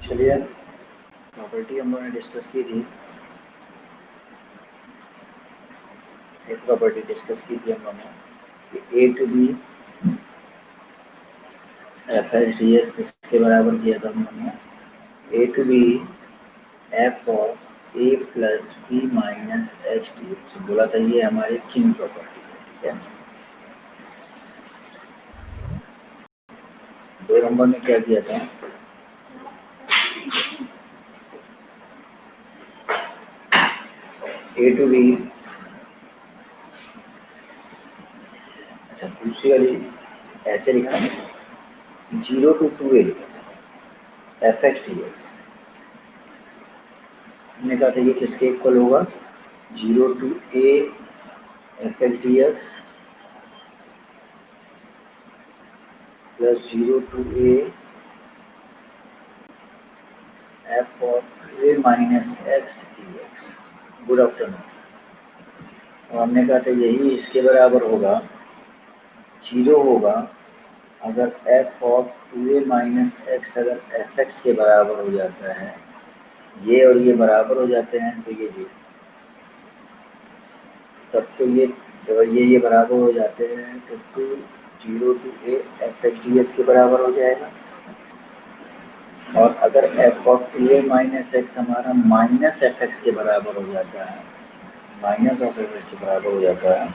चलिए प्रॉपर्टी हम लोगों ने डिस्कस की थी, एक प्रॉपर्टी डिस्कस की थी हम लोगों ने कि A to B F H D S किसके बराबर किया था हम लोगों ने, A to B F of A plus B minus H D X बोला था। ये हमारी किंग प्रॉपर्टी है, ठीक है। 2 नंबर में क्या किया था, ए टू बी, अच्छा दूसरी वाली ऐसे लिखा है 0 to 2a f x D x. हमने कहा था ये किसके इक्वल होगा, 0 to a F x D x plus 0 to a F of A minus X D x. Good afternoon. और हमने कहा था यही इसके बराबर होगा, 0 होगा अगर F of two a minus x अगर एफ एक्स के बराबर हो जाता है, ये और ये बराबर हो जाते हैं तो ये भी, तब तो ये बराबर हो जाते हैं तो 0 to a F x D x के बराबर हो जाएगा। और अगर F of two a minus x हमारा माइनस एफ एक्स के बराबर हो जाता है, माइनस ऑफ एफ एक्स के बराबर हो जाता है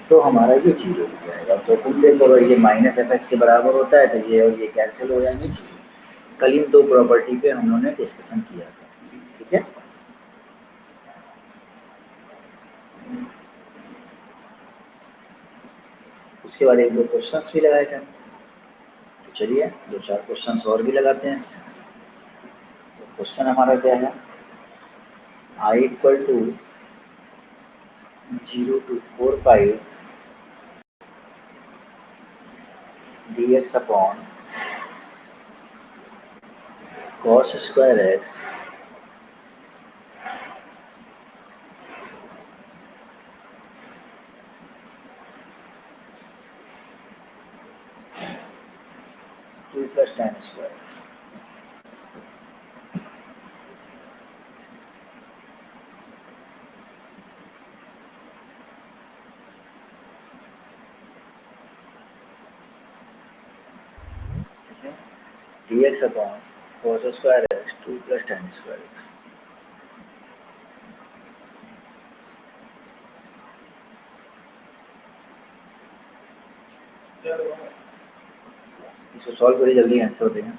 तो हमारा ये 0 हो जाएगा। तो तुम देखो अगर ये माइनस एफ एक्स के बराबर होता है तो ये और ये कैंसिल हो जाएंगे। कल इन 2 प्रॉपर्टी पे हम लोगों ने डिस्कशन किया था, ठीक है। उसके बाद 1-2 क्वेश्चंस भी लगाए थे, तो चलिए 2-4 क्वेश्चंस और भी लगाते हैं इसमें। तो क्वेश्चन हमारा क्या है, I equal to 0 to 4 pi D X upon cos square X two plus tan square. D X upon cos square X two plus tan square. इसको सॉल्व करिए, जल्दी आंसर देना।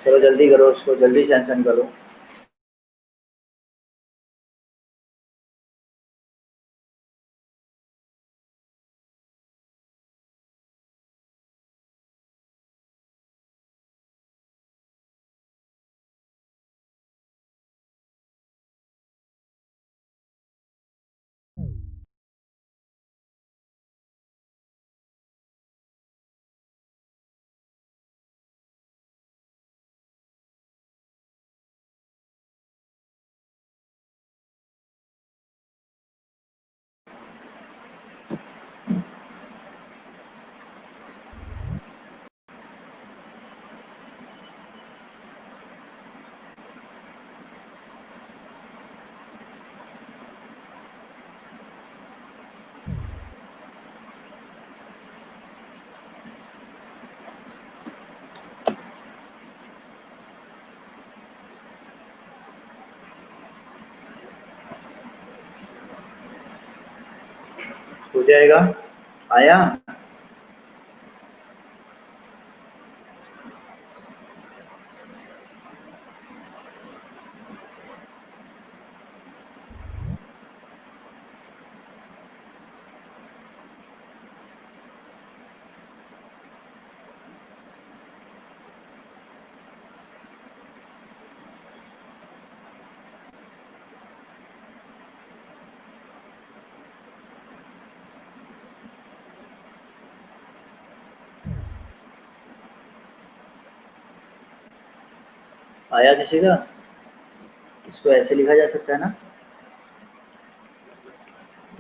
चलो जल्दी करो, उसको जल्दी से आंसर करो। जाएगा। आया? आया किसी का? इसको ऐसे लिखा जा सकता है ना,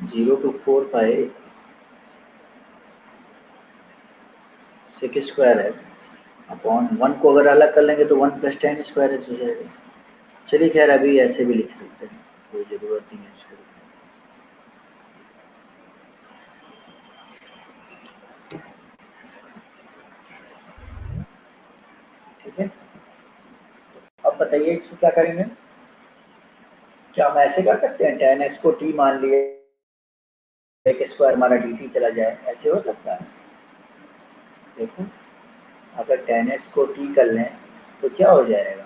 0 to 4 pi sec square x upon 1 को अगर अलग कर लेंगे तो 1 प्लस टेन स्क्वायर एक्स हो जाएगा। चलिए खैर अभी ऐसे भी लिख सकते हैं, कोई ज़रूरत नहीं है इसको। ठीक है, अब बताइए इसको क्या करेंगे। क्या हम ऐसे कर सकते हैं, टेन एक्स को टी मान लिए, सेक स्क्वायर हमारा डी टी चला जाए, ऐसे हो सकता है? देखो, अगर टेन एक्स को टी कर लें तो क्या हो जाएगा,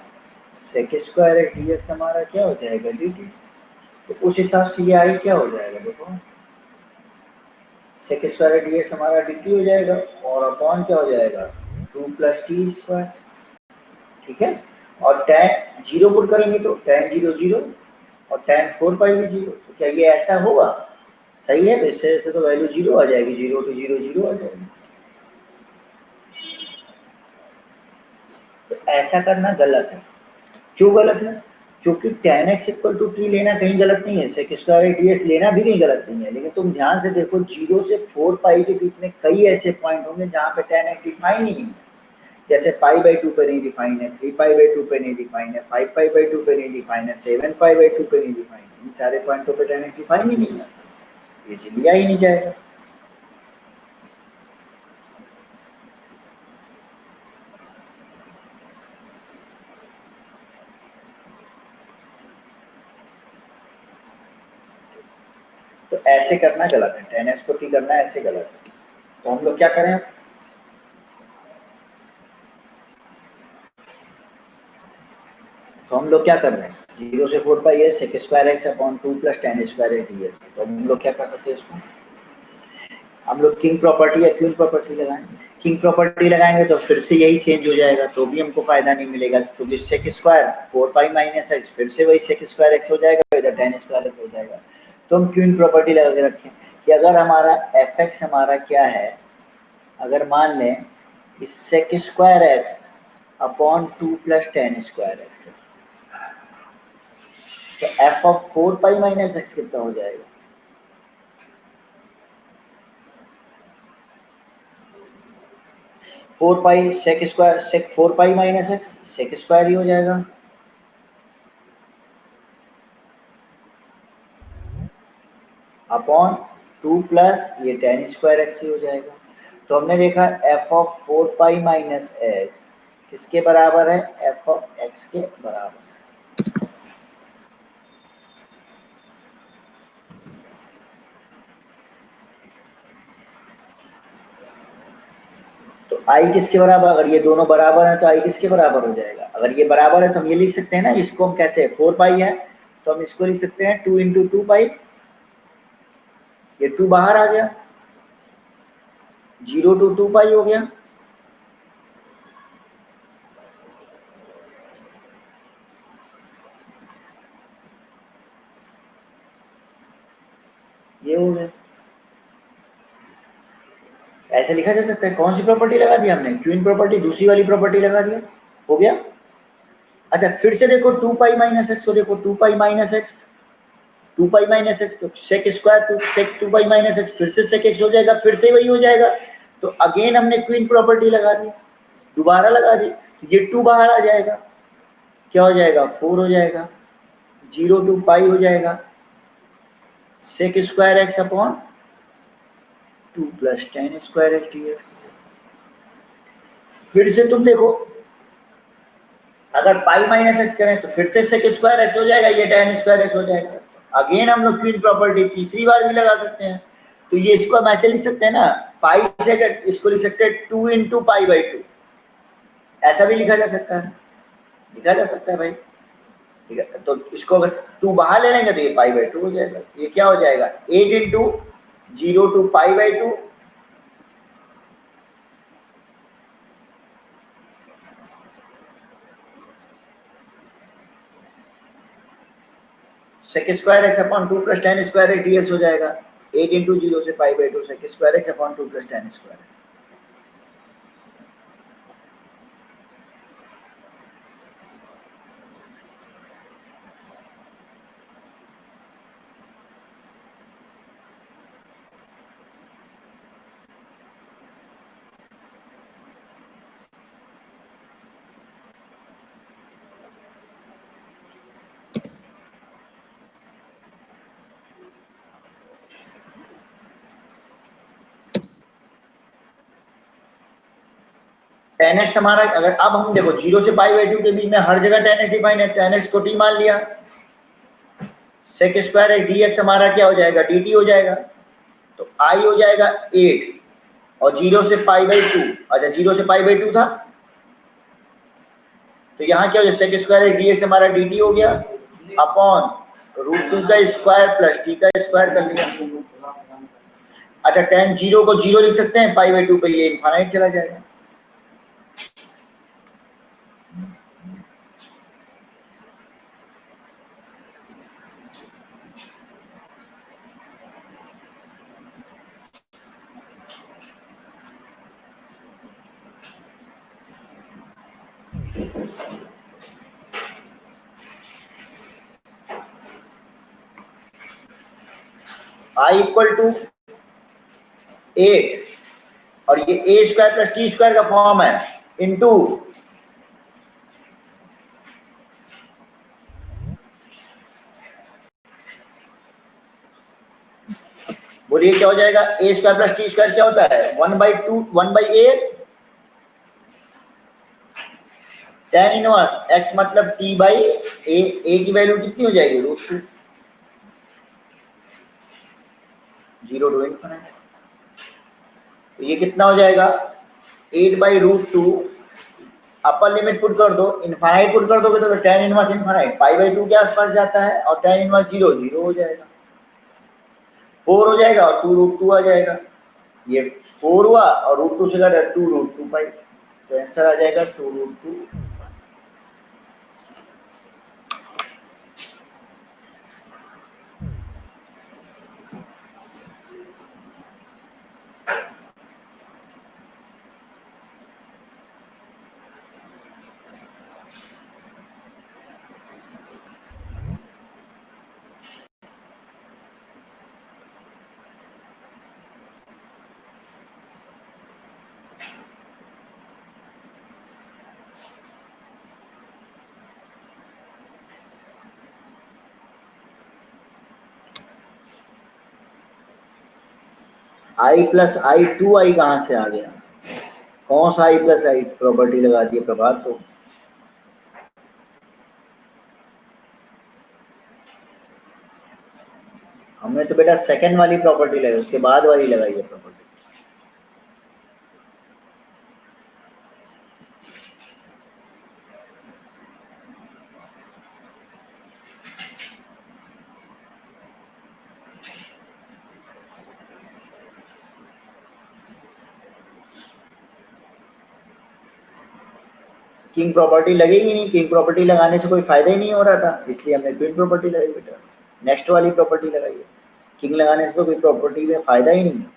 sec square x D x हमारा क्या हो जाएगा, डी टी। तो उस हिसाब से ये आई क्या हो जाएगा, देखो सेक स्क्वायर डी एक्स हमारा डी टी हो जाएगा और अपॉन क्या हो जाएगा, 2 प्लस टी स्क्वायर। ठीक है, और टेन जीरो पुट करेंगे तो टेन जीरो जीरो और टेन 4 पाई भी जीरो, तो क्या ये ऐसा होगा? सही है, तो इससे तो वैल्यू जीरो आ जाएगी, 0 to 0 जीरो आ जाएगी। तो ऐसा करना गलत है। क्यों गलत है? क्योंकि tan x equal to t लेना कहीं गलत नहीं है, सेक स्क्वायर डी एक्स लेना भी कहीं गलत नहीं है, लेकिन तुम ध्यान से देखो 0 से 4 पाई के बीच में कई ऐसे पॉइंट होंगे जहाँ पे टेन एक्स डिफाइन ही नहीं है। जैसे पाई बाई 2 पे नहीं डिफाइन है, 3 पाई बाई 2 पे नहीं डिफाइन है, 5 पाई बाई 2 पे नहीं डिफाइन है, 7 पाई बाई 2 पे नहीं डिफाइन है, इन सारे पॉइंटों पे टेन एक्स डिफाइन ही नहीं है, ये लिया ही नहीं जाएगा। तो ऐसे करना गलत है, टेन एक्स को टी करना ऐसे गलत है। तो हम लोग क्या करें, तो हम लोग क्या कर रहे हैं, 0 से 4 पाई है sec square x upon 2 plus tan square x D x. तो हम लोग क्या कर सकते हैं इसको, हम लोग किंग प्रॉपर्टी या क्वीन प्रॉपर्टी लगाएंगे। किंग प्रॉपर्टी लगाएंगे तो फिर से यही चेंज हो जाएगा, तो भी हमको फायदा नहीं मिलेगा, क्योंकि sec square 4 pi minus x फिर से वही सेक स्क्वायर एक्स हो जाएगा, इधर टेन स्क्वायर एक्स हो जाएगा। तो हम क्वीन प्रॉपर्टी लगा के रखें कि अगर हमारा एफ एक्स हमारा क्या है, अगर मान लें कि sec square x upon 2 plus tan square X, तो F of 4 pi minus X कितना हो जाएगा, 4 pi sec square, sec 4 pi minus X sec square ही हो जाएगा, अपॉन 2 प्लस ये टेन स्क्वायर एक्स ही हो जाएगा। तो हमने देखा F of 4 pi minus x किसके बराबर है, एफ ऑफ एक्स के बराबर। तो आई किसके बराबर, अगर ये दोनों बराबर है तो आई किसके बराबर हो जाएगा, अगर ये बराबर है तो हम ये लिख सकते हैं ना, इसको हम कैसे, 4 पाई है तो हम इसको लिख सकते हैं 2 इंटू 2 पाई, ये 2 बाहर आ गया, 0 to 2 पाई हो गया, ये हो गया। ऐसे लिखा जा सकता है। कौन सी प्रॉपर्टी लगा दी हमने, क्वीन प्रॉपर्टी, दूसरी वाली प्रॉपर्टी लगा दिया, हो गया। अच्छा फिर से देखो 2 पाई माइनस एक्स को, देखो 2 pi minus X, 2 pi minus X तो sec square to sec 2 pi minus x फिर से सेक एक्स हो जाएगा, फिर से वही हो जाएगा। तो अगेन हमने क्वीन प्रॉपर्टी लगा दी, दोबारा लगा दी, ये 2 बाहर आ जाएगा, क्या हो जाएगा, 4 हो जाएगा, 0 टू पाई हो जाएगा, sec square x upon 2 plus tan square x D x. फिर से तुम देखो, अगर पाई माइनस एक्स करें तो फिर से सेक स्क्वायर एक्स हो जाएगा, ये टेन स्क्वायर एक्स हो जाएगा। अगेन हम लोग क्वीन प्रॉपर्टी तीसरी बार भी लगा सकते हैं, तो ये इसको हम ऐसे लिख सकते हैं ना, पाई से अगर इसको लिख सकते हैं 2 इंटू पाई बाई 2, ऐसा भी लिखा जा सकता है, लिखा जा सकता है भाई। ठीक है, तो इसको अगर 2 बाहर ले लेंगे तो ये पाई बाई 2 हो जाएगा। ये क्या हो जाएगा 8 into 0 to pi by 2, sec square x upon 2 plus tan square x d x हो जाएगा। 8 इंटू 0 से pi by 2 sec square x upon 2 plus tan square x. Tan x हमारा, अगर अब हम देखो 0 से पाई बाई 2 के बीच में हर जगह टेन एक्स डिफाइन है, टेन एक्स को टी मान लिया, sec square x D x हमारा क्या हो जाएगा डी टी हो जाएगा। तो आई हो जाएगा 8 और 0 से पाई बाई 2, अच्छा 0 से पाई बाई 2 था, तो यहाँ क्या हो जाए sec square x D x हमारा डी टी हो गया अपॉन √2 का स्क्वायर प्लस टी का स्क्वायर कर लिया। अच्छा टेन 0 को 0 लिख सकते हैं, पाई बाई 2 पे ये इनफाइनाइट चला जाएगा। आई इक्वल टू 8 और ये ए स्क्वायर प्लस टी स्क्वायर का फॉर्म है इनटू बोलिए क्या हो जाएगा ए स्क्वायर प्लस टी स्क्वायर क्या होता है 1/2 1/a tan इनवर्स x मतलब t बाई ए की वैल्यू कितनी हो जाएगी √2 0 टू इनफिनिटी। तो ये कितना हो जाएगा 8/√2, अपर लिमिट पुट कर दो, इनफाइनाइट पुट कर दोगे तो tan inverse infinite pi by 2 के आसपास जाता है और tan इनवर्स 0 0 हो जाएगा, 4 हो जाएगा और 2√2 आ जाएगा। ये 4 हुआ और √2 से घटा 2√2 पाई, तो आंसर आ जाएगा 2√2। आई प्लस आई 2i कहाँ से आ गया, कौन सा आई प्लस आई प्रॉपर्टी लगा दी है प्रभात को। हमने तो बेटा सेकंड वाली प्रॉपर्टी लगाई, उसके बाद वाली लगाई है प्रॉपर्टी। किंग प्रॉपर्टी लगेगी नहीं, किंग प्रॉपर्टी लगाने से कोई फायदा ही नहीं हो रहा था, इसलिए हमने क्वीन प्रॉपर्टी लगाई बेटा, नेक्स्ट वाली प्रॉपर्टी लगाई है। किंग लगाने से तो कोई प्रॉपर्टी में फायदा ही नहीं है।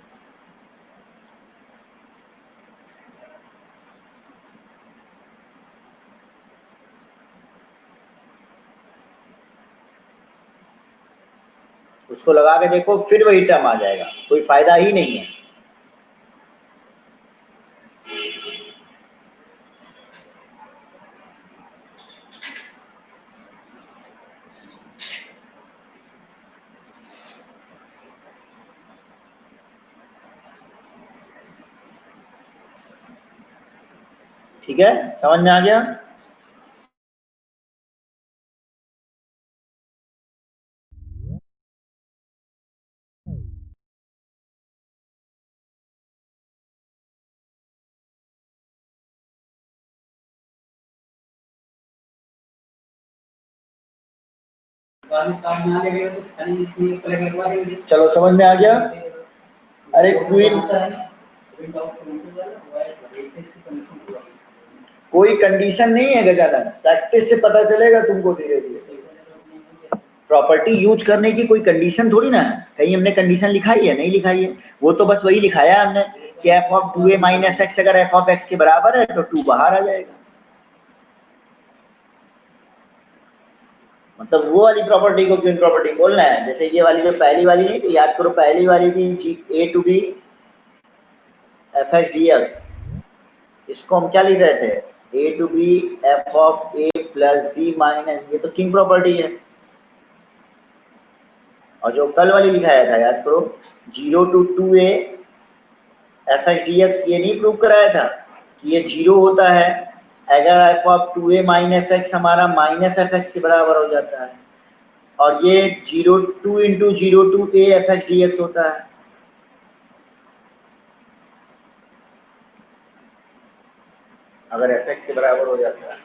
उसको लगा के देखो फिर वही टर्म आ जाएगा, कोई फायदा ही नहीं है। ठीक है, समझ में आ गया। चलो समझ में आ गया। अरे क्वीन कोई कंडीशन नहीं है गजानन, प्रैक्टिस से पता चलेगा तुमको धीरे धीरे। प्रॉपर्टी यूज करने की कोई कंडीशन थोड़ी ना है, कहीं हमने कंडीशन लिखाई है? नहीं लिखाई है, वो तो बस वही लिखाया है हमने कि F of 2a minus x अगर एफ ऑफ एक्स के बराबर है तो 2 बाहर आ जाएगा। मतलब वो वाली प्रॉपर्टी को क्वीन प्रॉपर्टी बोलना है। जैसे ये वाली जो पहली वाली नहीं, तो याद करो पहली वाली थी a to B f x D x, इसको हम क्या लिख रहे थे? a to B F of a plus B minus, ये तो किंग प्रॉपर्टी है। और जो कल वाली लिखाया था याद करो, 0 to 2a f x D x, ये नहीं प्रूव कराया था कि ये 0 होता है अगर F of 2a minus x हमारा माइनस एफ एक्स के बराबर हो जाता है, और ये 0 into 0 to a F x D x होता है अगर एफ एक्स के बराबर हो जाता है।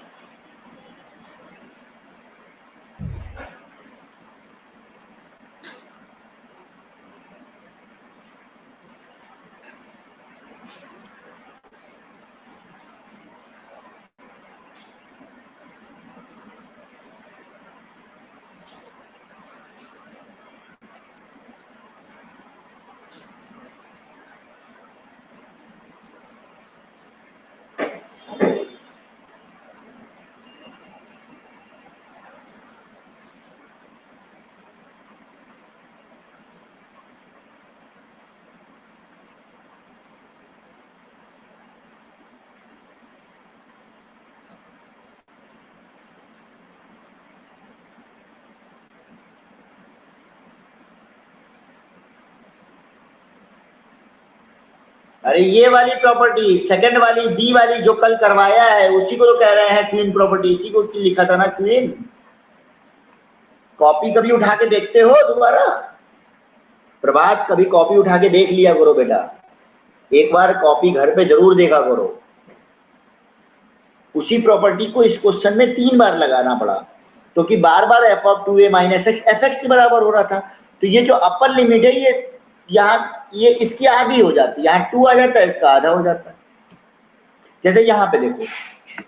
अरे ये वाली प्रॉपर्टी सेकंड वाली बी वाली जो कल करवाया है उसी को तो कह रहे हैं क्वीन प्रॉपर्टी, इसी को लिखा था ना क्वीन। कॉपी कभी उठा के देखते हो दोबारा? प्रभात कभी कॉपी उठा के देख लिया करो बेटा, एक बार कॉपी घर पे जरूर देखा करो। उसी प्रॉपर्टी को इस क्वेश्चन में 3 बार लगाना पड़ा क्योंकि बार बार F of 2a minus X F x के बराबर हो रहा था। तो ये जो अपर लिमिट है ये यहाँ ये इसकी आधी हो जाती है, यहाँ 2 आ जाता है, इसका आधा हो जाता है। जैसे यहाँ पे देखो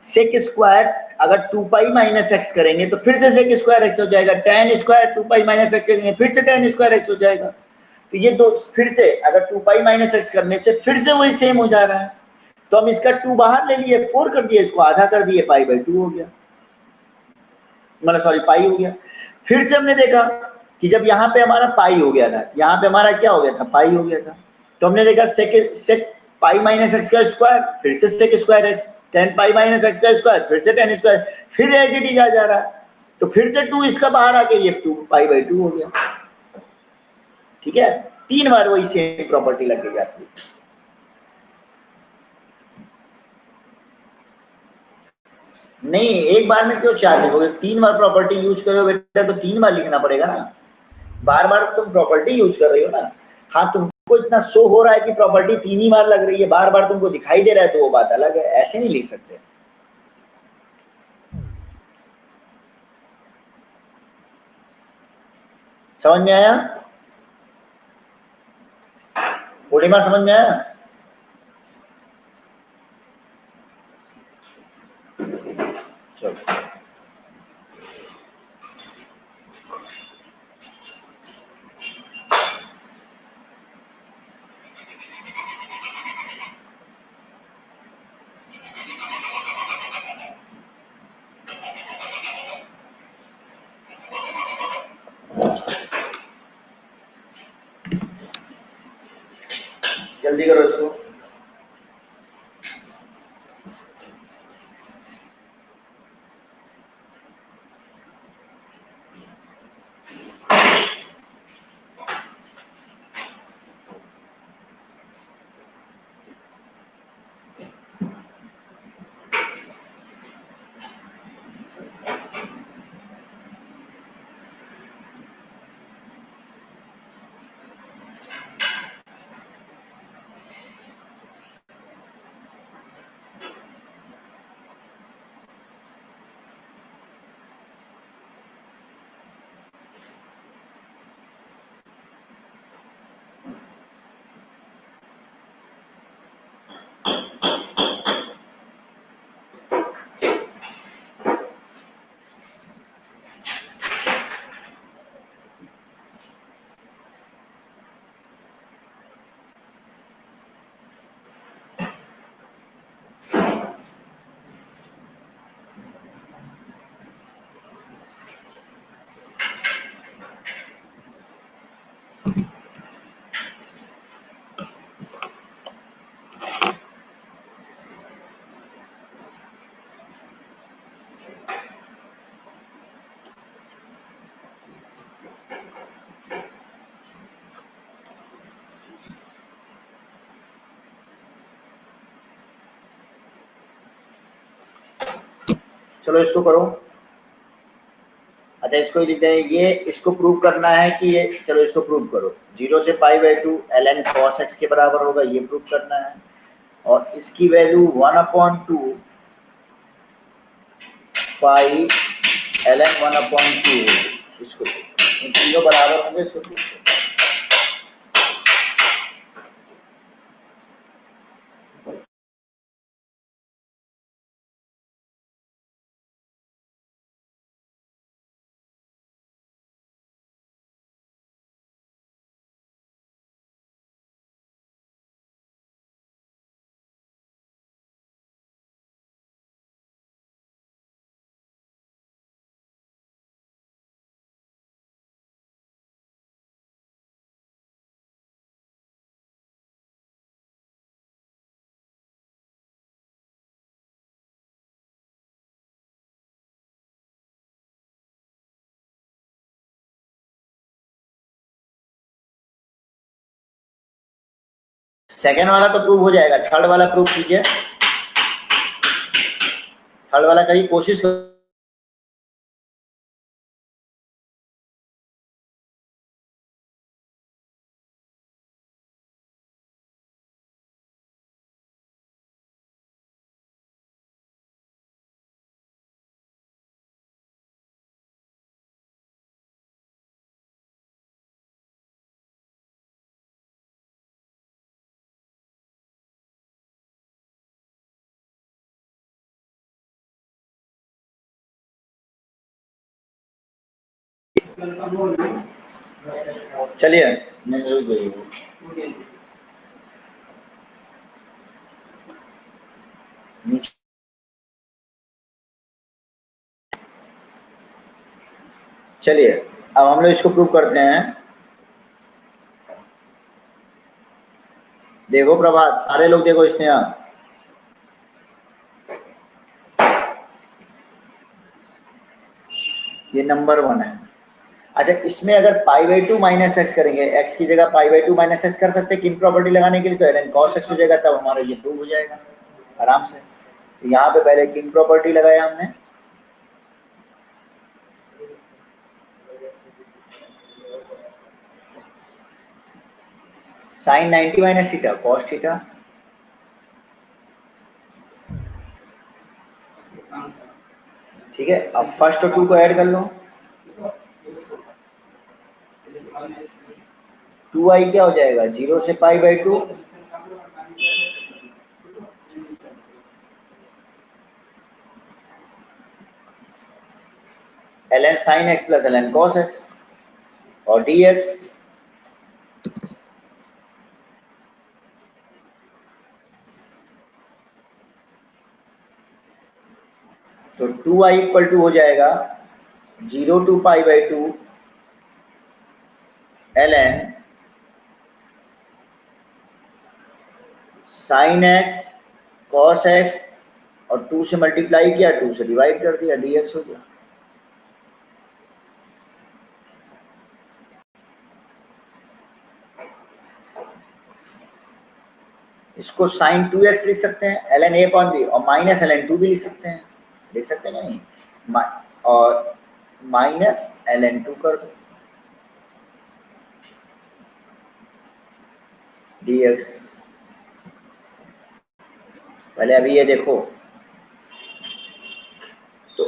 सेक स्क्वायर अगर 2 पाई माइनस एक्स करेंगे तो फिर से सेक स्क्वायर एक्स हो जाएगा, ten square 2 pi minus x करेंगे फिर से टेन स्क्वायर एक्स हो जाएगा। तो ये दो फिर से अगर 2 पाई माइनस एक्स करने से फिर से वही सेम हो जा रहा है। तो हम इसका 2 बाहर ले लिए, 4 कर दिए, इसको आधा कर दिए, पाई बाई 2 हो गया, मतलब सॉरी पाई हो गया। फिर से हमने देखा कि जब यहाँ पे हमारा पाई हो गया था, यहाँ पे हमारा क्या हो गया था? पाई हो गया था। तो हमने देखा सेक पाई माइनस एक्स का स्क्वायर फिर से sec square x, tan pi minus x का स्क्वायर फिर से टेन स्क्वायर, फिर एज इट इज आ जा रहा है। तो फिर से 2 इसका बाहर आके ये 2 पाई बाई 2 हो गया। ठीक है, 3 बार वही सेम प्रॉपर्टी लग जाती है। नहीं एक बार में क्यों 4 लिखोगे? 3 बार प्रॉपर्टी यूज करो बेटा तो 3 बार लिखना पड़ेगा ना, बार बार तुम प्रॉपर्टी यूज कर रही हो ना। हाँ तुमको इतना शो हो रहा है कि प्रॉपर्टी 3 ही बार लग रही है, बार बार तुमको दिखाई दे रहा है तो वो बात अलग है, ऐसे नहीं लिख सकते। समझ में आया? पूर्णिमा समझ में आया? चलो जल्दी करो इसको। चलो इसको करो। अच्छा इसको ही लिखते हैं, ये इसको प्रूव करना है कि ये, चलो इसको प्रूव करो। 0 से pi by 2 ln cos x के बराबर होगा, ये प्रूव करना है। और इसकी वैल्यू 1/2 पाई ln 1/2 इसको, इन तीनों बराबर होंगे, इसको प्रूव करो। सेकेंड वाला तो प्रूव हो जाएगा, थर्ड वाला प्रूव कीजिए। थर्ड वाला करिए, कोशिश करो। चलिए चलिए अब हम लोग इसको प्रूव करते हैं। देखो प्रभात, सारे लोग देखो इसमें, यहाँ ये नंबर 1 है। अच्छा इसमें अगर पाई बाई 2 माइनस एक्स करेंगे, एक्स की जगह पाई बाई 2 माइनस एक्स कर सकते हैं किन प्रॉपर्टी लगाने के लिए, तो ln cos x हो जाएगा, तब हमारा ये प्रूव हो जाएगा आराम से। तो यहाँ पे पहले किन प्रॉपर्टी लगाया हमने, sin 90 minus theta cos theta, ठीक है। अब फर्स्ट और 2 को ऐड कर लो। 2i क्या हो जाएगा, 0 से pi by 2 ln sin x plus ln cos x और dx। तो 2i इक्वल टू हो जाएगा 0 to pi by 2 ln sin x cos x और 2 से मल्टीप्लाई किया, 2 से डिवाइड कर दिया, dx हो गया। इसको sin 2x लिख सकते हैं ln a अपॉन b, और माइनस ln 2 भी लिख सकते हैं, लिख सकते हैं नहीं, और माइनस ln 2 कर दो dx। पहले अभी ये देखो, तो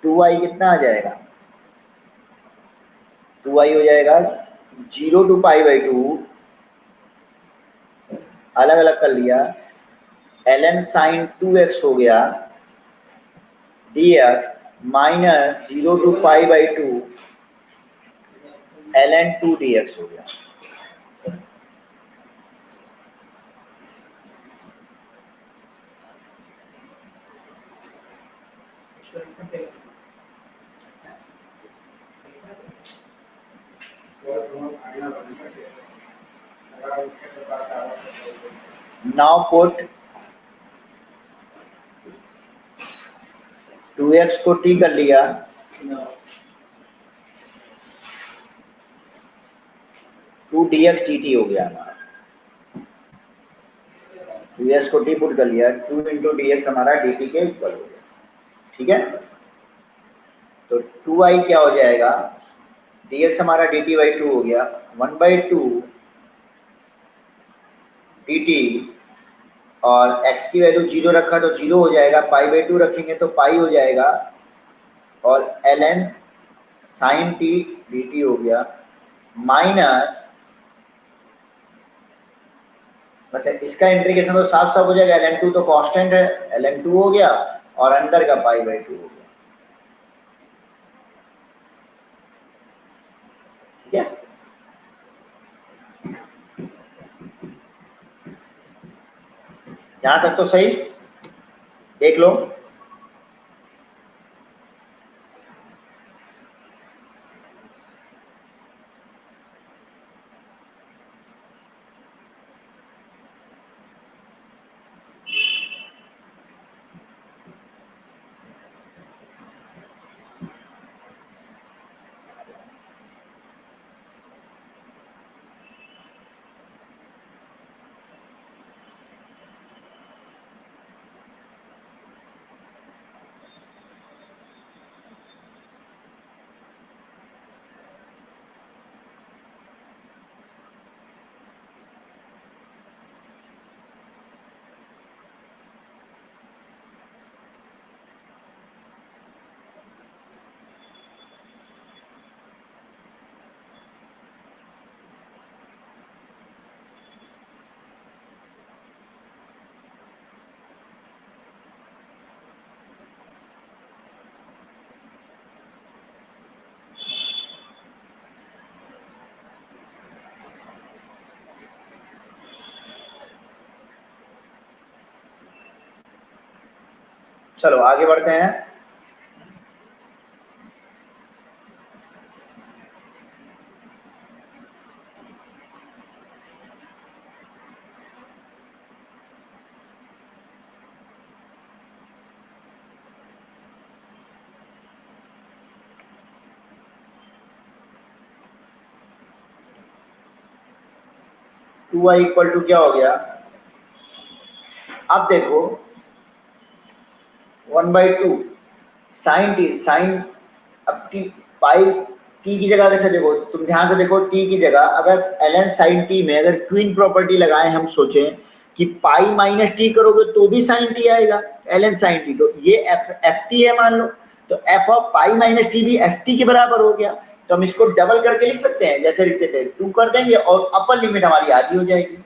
2i कितना आ जाएगा, 2i हो जाएगा 0 टू पाई बाई 2 अलग अलग कर लिया, ln sin 2x हो गया dx minus 0 to pi by 2 ln 2 dx हो गया। Now put 2x को t कर लिया, 2 dx dt हो गया हमारा। 2x को t पुट कर लिया, 2 इंटू डी एक्स हमारा dt के इक्वल हो गया, ठीक है। तो 2i क्या हो जाएगा, dx हमारा dt बाई 2 हो गया, 1/2 dt, और x की वैल्यू 0 रखा तो 0 हो जाएगा, पाई बाई 2 रखेंगे तो पाई हो जाएगा, और ln sin t dt हो गया, माइनस, अच्छा इसका इंटीग्रेशन तो साफ साफ हो जाएगा, ln2 तो कांस्टेंट है, ln2 हो गया, और अंदर का पाई बाई 2 हो गया। ठीक है, यहां तक तो सही, देख लो। चलो आगे बढ़ते हैं। टू आई इक्वल टू क्या हो गया, अब देखो 1/2 साइन टी, साइन, अब टी, पाई टी की जगह, अच्छा देखो तुम ध्यान से देखो, टी की जगह अगर ln साइन टी में अगर क्वीन प्रॉपर्टी लगाएं, हम सोचें कि पाई माइनस टी करोगे तो भी साइन टी आएगा, ln साइन टी, तो ये एफ टी है मान लो, तो F of pi minus T भी एफ टी के बराबर हो गया, तो हम इसको डबल करके लिख सकते हैं, जैसे लिखते थे 2 कर देंगे और अपर लिमिट हमारी आधी हो जाएगी,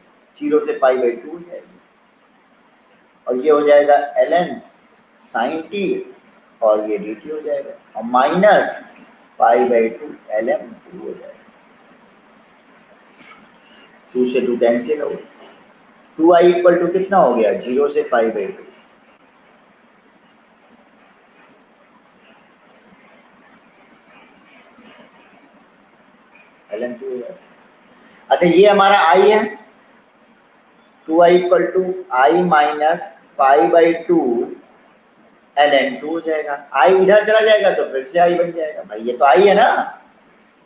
0 से पाई बाई 2 हो जाएगी, और ये हो जाएगा ln साइन टी, और ये डी टी हो जाएगा, और माइनस पाई बाई 2 ln 2 हो जाएगा, 2 से 2 कैंसिल हो, 2i इक्वल टू कितना हो गया, 0 से पाई बाई 2, ln 2 हो जाएगा। अच्छा ये हमारा i है, 2i equal to I minus pi by 2 ln 2 हो जाएगा, i इधर चला जाएगा तो फिर से i बन जाएगा, भाई ये तो i है ना,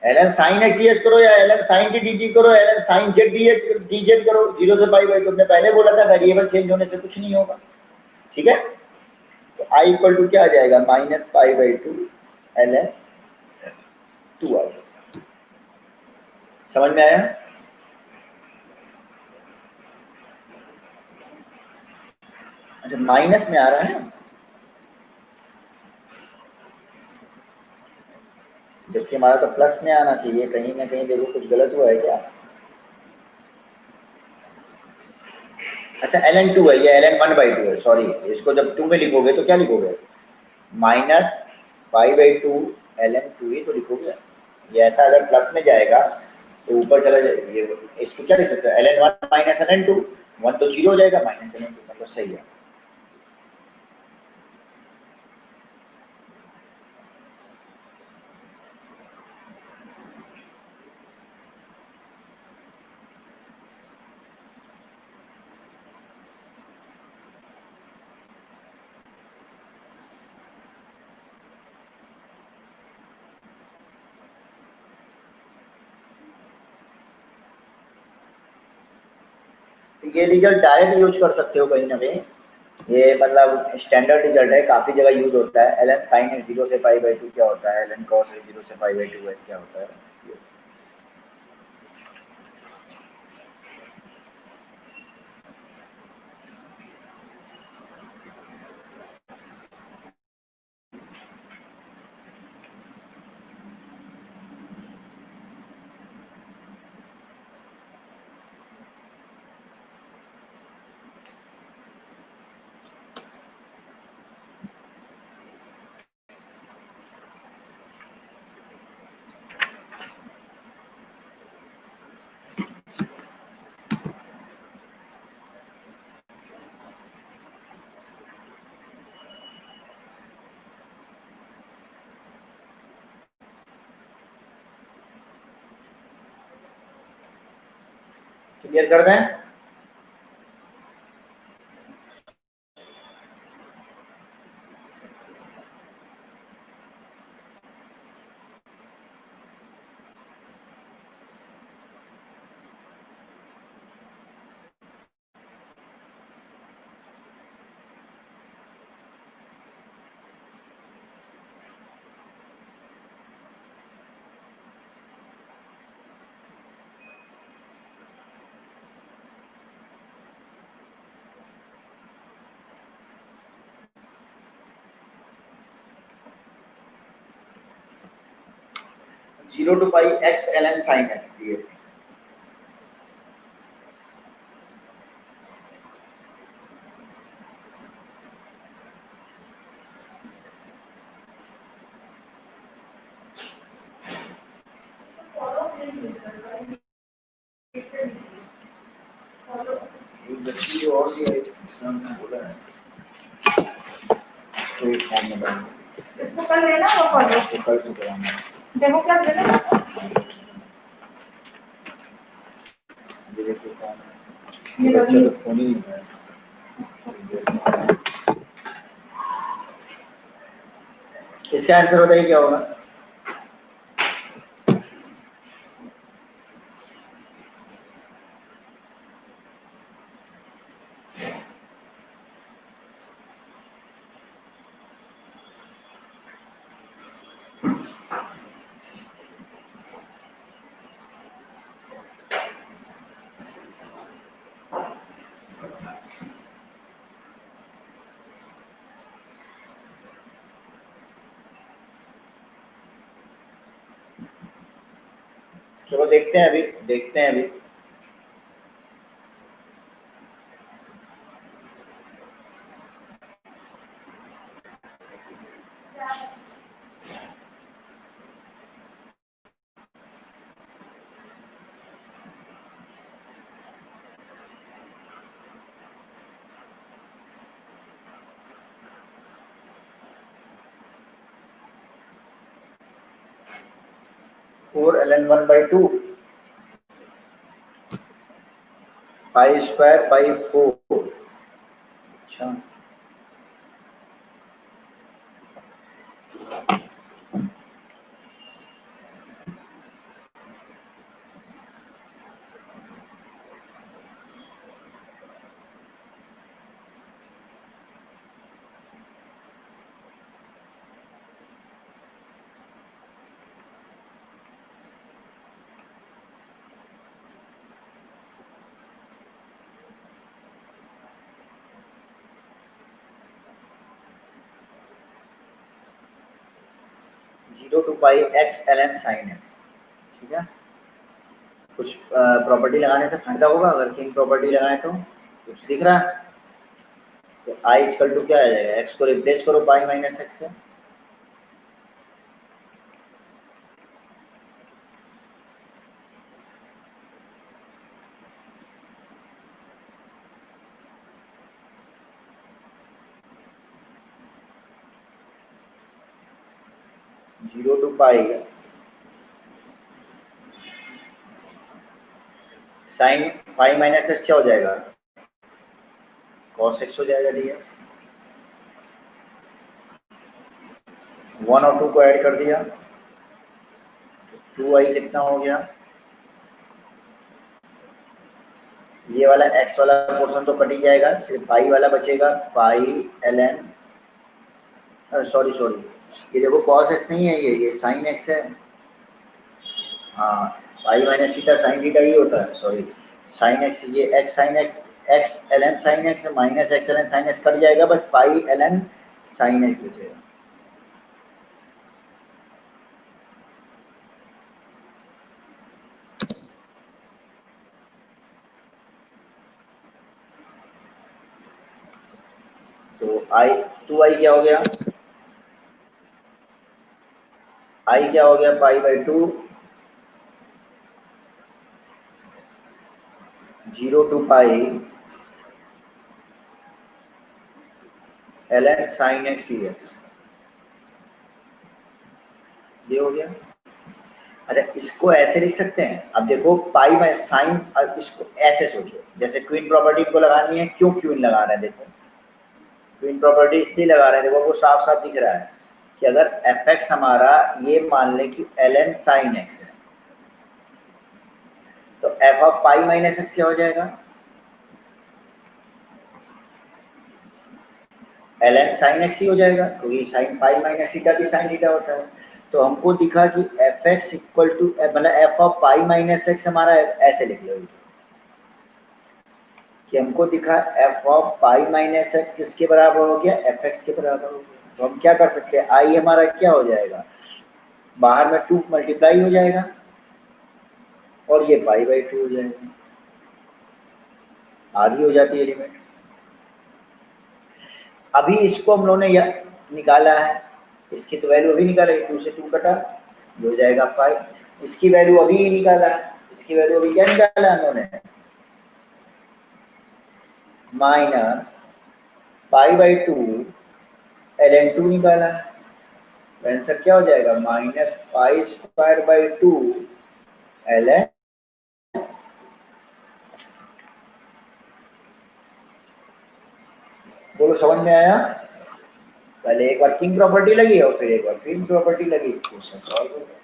ln sin x dx करो या ln sin t dt करो, ln sin z dz करो, 0 से पाई बाई 2, तुमने पहले बोला था वेरिएबल चेंज होने से कुछ नहीं होगा। ठीक है, तो i इक्वल टू क्या आ जाएगा, माइनस पाई बाई 2 ln 2 आ जाएगा। समझ में आया? अच्छा माइनस में आ रहा है, जबकि हमारा तो प्लस में आना चाहिए, कहीं ना कहीं देखो कुछ गलत हुआ है क्या। अच्छा ln 2 है, ये ln 1/2 है, सॉरी, इसको जब 2 में लिखोगे तो क्या लिखोगे, माइनस पाई बाई 2 ln 2 ही तो लिखोगे, ये ऐसा अगर प्लस में जाएगा तो ऊपर चला जाएगा, ये इसको क्या लिख सकते हो, ln 1 माइनस ln 2, 1 तो 0 हो जाएगा, माइनस ln 2, मतलब सही है। ये रिजल्ट डायरेक्ट यूज कर सकते हो कहीं ना कहीं, ये मतलब स्टैंडर्ड रिजल्ट है, काफी जगह यूज होता है। एल एन साइन 0 से पाई बाई 2 क्या होता है, एल एन कॉस 0 से पाई बाई 2 क्या होता है। क्लियर कर दें। Zero to pi x L N sine x D x. बच्ची और भी है, बोला है तो एक फॉर्म में डालना। इसको कल लेना वो फॉलो कल से कराना। डेमो क्लास लेना। ये देखिए कौन है, ये बच्चा तो फोन ही नहीं है। इसका आंसर बताइए क्या होगा। चलो देखते हैं अभी, देखते हैं अभी। Four l n one by two pi square pi 4। अच्छा 0 to pi x L N sine x. ठीक है, कुछ प्रॉपर्टी लगाने से फायदा होगा, अगर किंग प्रॉपर्टी लगाए तो कुछ दिख रहा है। तो आई इक्वल टू क्या आ जाएगा, एक्स को रिप्लेस करो पाई माइनस एक्स से। Zero to pi sine pi minus x क्या हो जाएगा, कॉस एक्स हो जाएगा डी एक्स। 1 और 2 को ऐड कर दिया, 2 आई कितना हो गया, ये वाला x वाला पोर्शन तो कट ही जाएगा, सिर्फ पाई वाला बचेगा, पाई ln, सॉरी ये देखो cos x नहीं है, ये sin x है। हाँ, pi minus theta sine theta ही होता है, सॉरी साइन एक्स, ये X sine X, X L N sine X minus X L N sine X cut जाएगा, बस pi L N sine X बचेगा। तो आई, टू आई क्या हो गया, आई क्या हो गया, pi by two, 0 to pi L N sine x D x, ये हो गया। अच्छा, इसको ऐसे लिख सकते हैं, अब देखो पाई बाई साइन, इसको ऐसे सोचो जैसे क्वीन प्रॉपर्टी को लगानी है, क्यों क्वीन लगा रहे हैं, देखो क्वीन प्रॉपर्टी इसलिए लगा रहे हैं, देखो वो साफ साफ दिख रहा है कि अगर एफ एक्स हमारा ये मान ले कि एल एन साइन एक्स है, तो F of pi minus x क्या हो जाएगा, एल एन साइन एक्स ही हो जाएगा, क्योंकि साइन पाई माइनस थीटा भी साइन थीटा होता है। तो हमको दिखा कि एफ एक्स इक्वल टू मतलब F of pi minus x हमारा ऐसे लिख लो कि हमको दिखा F of pi minus x किसके बराबर हो गया, एफ एक्स के बराबर हो गया। तो हम क्या कर सकते हैं, आई हमारा क्या हो जाएगा, बाहर में 2 मल्टीप्लाई हो जाएगा और ये पाई बाई 2 हो जाएगा, आधी हो जाती है लिमिट। अभी इसको हम लोगों ने निकाला है, इसकी तो वैल्यू अभी निकाला, 2 से 2 कटा, ये हो जाएगा पाई। इसकी वैल्यू अभी ही निकाला है, इसकी वैल्यू अभी क्या निकाला है हम लोगों ने, minus pi by 2 l n 2 निकाला है। आंसर क्या हो जाएगा, minus pi square by 2 l n. बोलो समझ में आया, पहले एक बार किंग प्रॉपर्टी लगी और फिर एक बार क्वीन प्रॉपर्टी लगी, क्वेश्चन सॉल्व हो गया।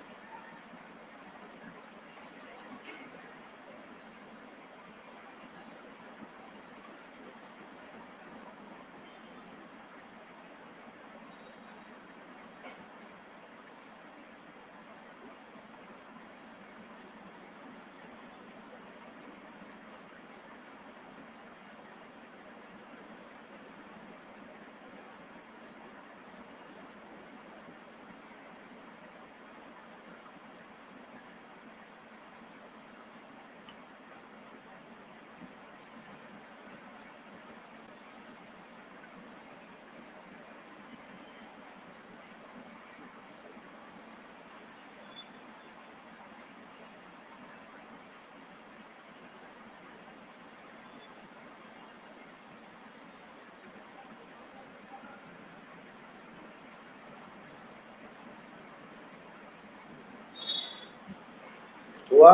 हुआ,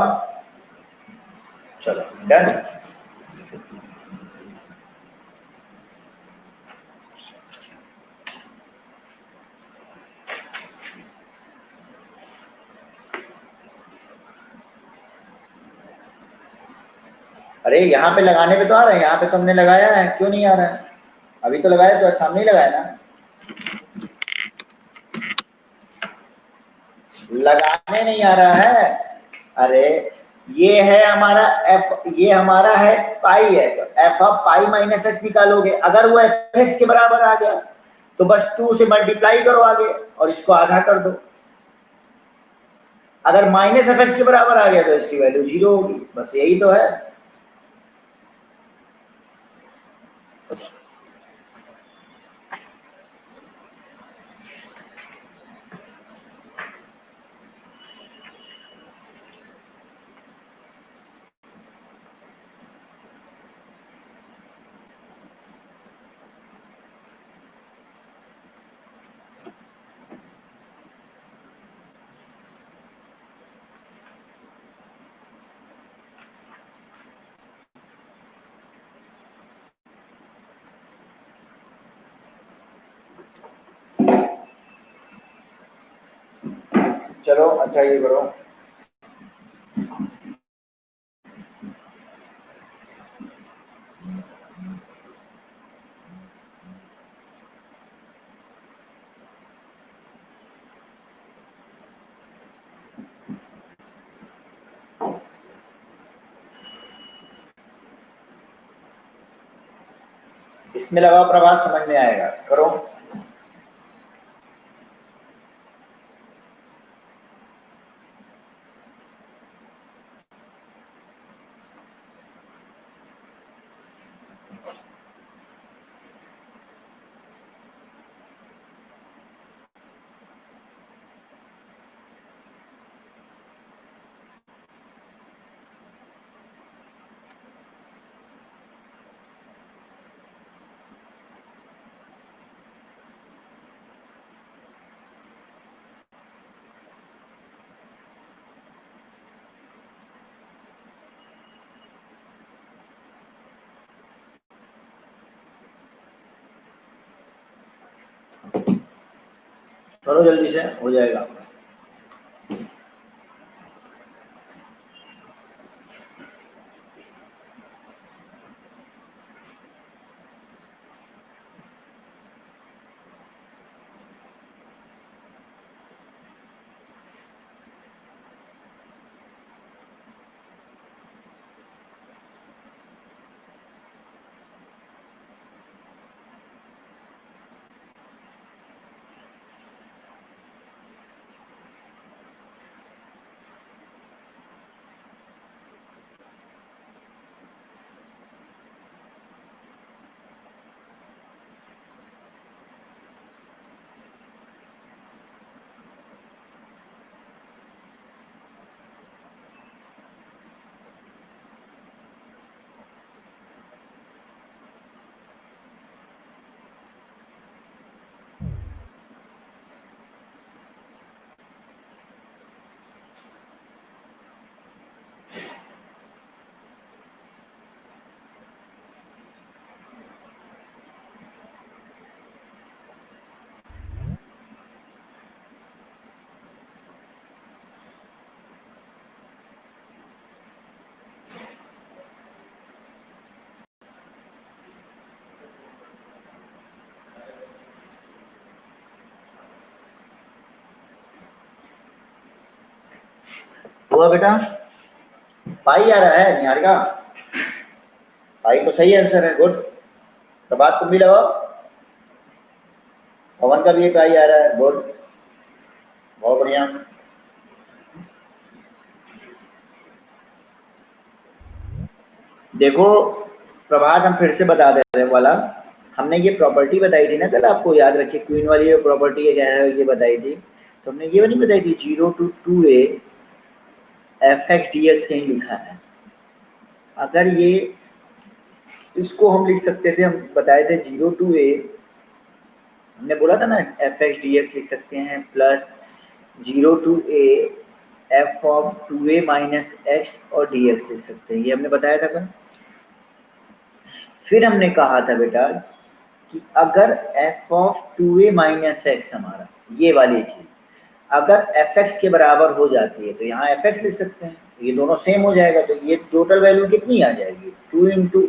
चलो डन। अरे यहाँ पे लगाने पे तो आ रहा है, यहाँ पे तो हमने लगाया है, क्यों नहीं आ रहा है, अभी तो लगाया, तो सामने ही लगाया ना, लगाने नहीं आ रहा है। अरे ये है हमारा एफ, ये हमारा है पाई है, तो F of pi minus x निकालोगे, अगर वो एफ एक्स के बराबर आ गया तो बस 2 से मल्टीप्लाई करो आगे और इसको आधा कर दो, अगर माइनस एफ एक्स के बराबर आ गया तो इसकी वैल्यू 0 होगी, बस यही तो है। चलो अच्छा ये करो, इसमें लगाओ प्रभात, समझ में आएगा, करो। करो जल्दी से, हो जाएगा। हुआ बेटा, पाई आ रहा है निहारिका, पाई तो सही आंसर है, गुड। प्रभात तुम भी लगाओ, पवन का भी पाई आ रहा है, गुड, बहुत बढ़िया। देखो प्रभात, हम फिर से बता दे रहे वाला, हमने ये प्रॉपर्टी बताई थी ना कल, आपको याद रखिए, क्वीन वाली जो प्रॉपर्टी है क्या है ये बताई थी, तो हमने ये नहीं बताई थी 0 to 2a f x D x कहीं लिखा है। अगर ये, इसको हम लिख सकते थे, हम बताए थे 0 to a, हमने बोला था ना एफ एक्स डी एक्स लिख सकते हैं plus 0 to a F of 2a minus x और डी एक्स लिख सकते हैं, ये हमने बताया था कल। फिर हमने कहा था बेटा कि अगर F of 2a minus x हमारा, ये वाली चीज अगर एफ एक्स के बराबर हो जाती है तो यहाँ एफ एक्स लिख सकते हैं, ये दोनों सेम हो जाएगा, तो ये टोटल वैल्यू कितनी आ जाएगी, 2 into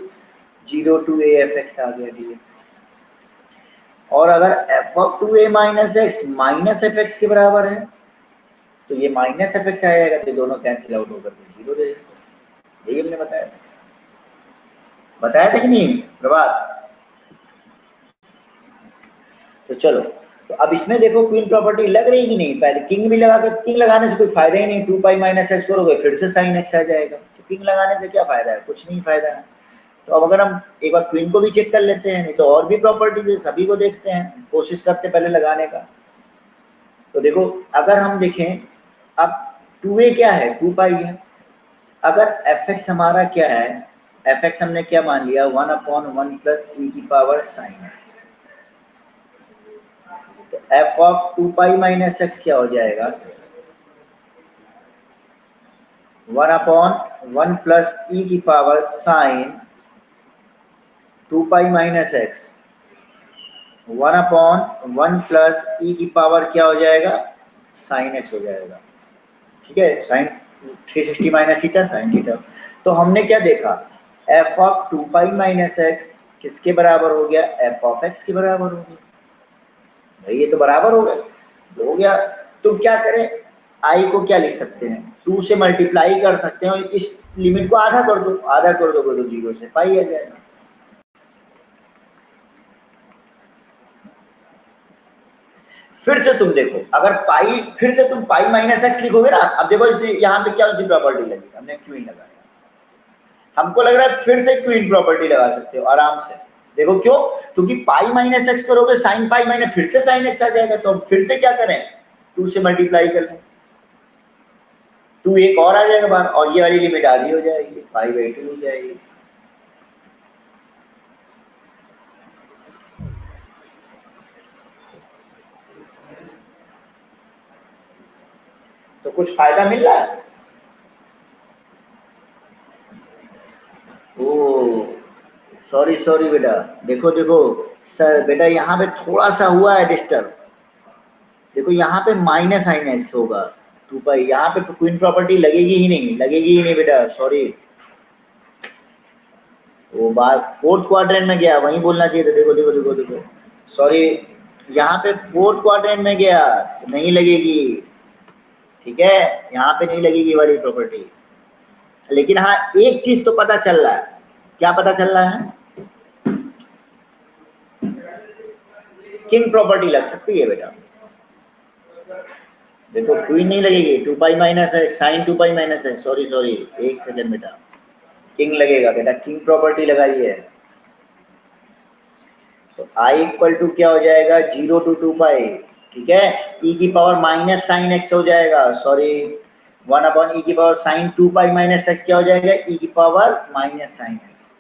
0 to a F X आ गया डी एक्स। और अगर F of 2a minus X minus F x के बराबर है तो ये माइनस एफ एक्स आएगा, तो ये दोनों कैंसिल आउट होकर के 0 दे देगा, यही हमने बताया था, बताया था कि नहीं प्रभात। तो चलो, तो अब इसमें देखो क्वीन प्रॉपर्टी लग रही कि नहीं, पहले किंग भी लगा के, किंग लगाने से कोई फायदा ही नहीं, 2 पाई माइनस एक्स करोगे फिर से साइन एक्स आ जाएगा, तो किंग लगाने से क्या फायदा है, कुछ नहीं फायदा है। तो अब अगर हम एक बार क्वीन को भी चेक कर लेते हैं, नहीं तो और भी प्रॉपर्टीज है, सभी को देखते हैं, कोशिश करते पहले लगाने का। तो देखो अगर हम देखें, अब 2a क्या है, 2 पाई है, अगर एफ एक्स हमारा क्या है, एफ एक्स हमने क्या मान लिया 1/1 प्लस ई की पावर साइन एक्स, तो F of 2 pi minus x क्या हो जाएगा, 1/1 प्लस ई की power sine 2 pi minus X, 1/1 plus E की पावर क्या हो जाएगा, साइन एक्स हो जाएगा, ठीक है, sine 360 minus theta sine theta. तो हमने क्या देखा, F of 2 pi minus x किसके बराबर हो गया, एफ ऑफ एक्स के बराबर हो गया, भाई ये तो बराबर हो गया, हो गया। तो क्या करें, आई को क्या लिख सकते हैं, 2 से मल्टीप्लाई कर सकते हैं और इस लिमिट को आधा कर दो, आधा कर दोगे तो 0 से पाई आ जाएगा। फिर से तुम देखो, अगर पाई, फिर से तुम पाई माइनस एक्स लिखोगे ना, अब देखो इसे यहाँ पे क्या सी प्रॉपर्टी लगी, हमने क्वीन लगाया, हमको लग रहा है फिर से क्वीन प्रॉपर्टी लगा सकते हो आराम से। देखो क्यों, क्योंकि पाई माइनस एक्स करोगे साइन पाई माइनस फिर से साइन एक्स आ जाएगा, तो हम फिर से क्या करें, 2 से मल्टीप्लाई कर लें, 2 एक और आ जाएगा बाहर, और ये वाली लिमिट आधी हो जाएगी, पाई बाई 2 हो जाएगी। तो कुछ फायदा मिल रहा है। ओ सॉरी सॉरी बेटा, देखो देखो सर बेटा, यहाँ पे थोड़ा सा हुआ है डिस्टर्ब। देखो यहाँ पे माइनस साइन एक्स होगा 2 पाई, यहाँ पे क्वीन प्रॉपर्टी लगेगी ही नहीं, लगेगी ही नहीं बेटा, सॉरी। वो बात फोर्थ क्वाड्रेंट में गया, वहीं बोलना चाहिए था। देखो देखो देखो देखो, सॉरी, यहाँ पे फोर्थ क्वाड्रेंट में गया, नहीं लगेगी, ठीक है, यहाँ पे नहीं लगेगी वाली प्रॉपर्टी। लेकिन हाँ एक चीज तो पता चल रहा है, क्या पता चल रहा है, किंग प्रॉपर्टी लग सकती है बेटा। देखो क्वीन नहीं लगेगी, 2 पाई माइनस है, साइन 2 पाई माइनस है, सॉरी सॉरी, एक सेकंड बेटा, किंग लगेगा बेटा, किंग प्रॉपर्टी लगाई है। तो आई इक्वल टू क्या हो जाएगा, 0 to 2 पाई, ठीक है, e की पावर माइनस साइन एक्स हो जाएगा, सॉरी 1 अपॉन e की power sine 2 pi minus x क्या हो जाएगा, e की पावर माइनस साइन एक्स।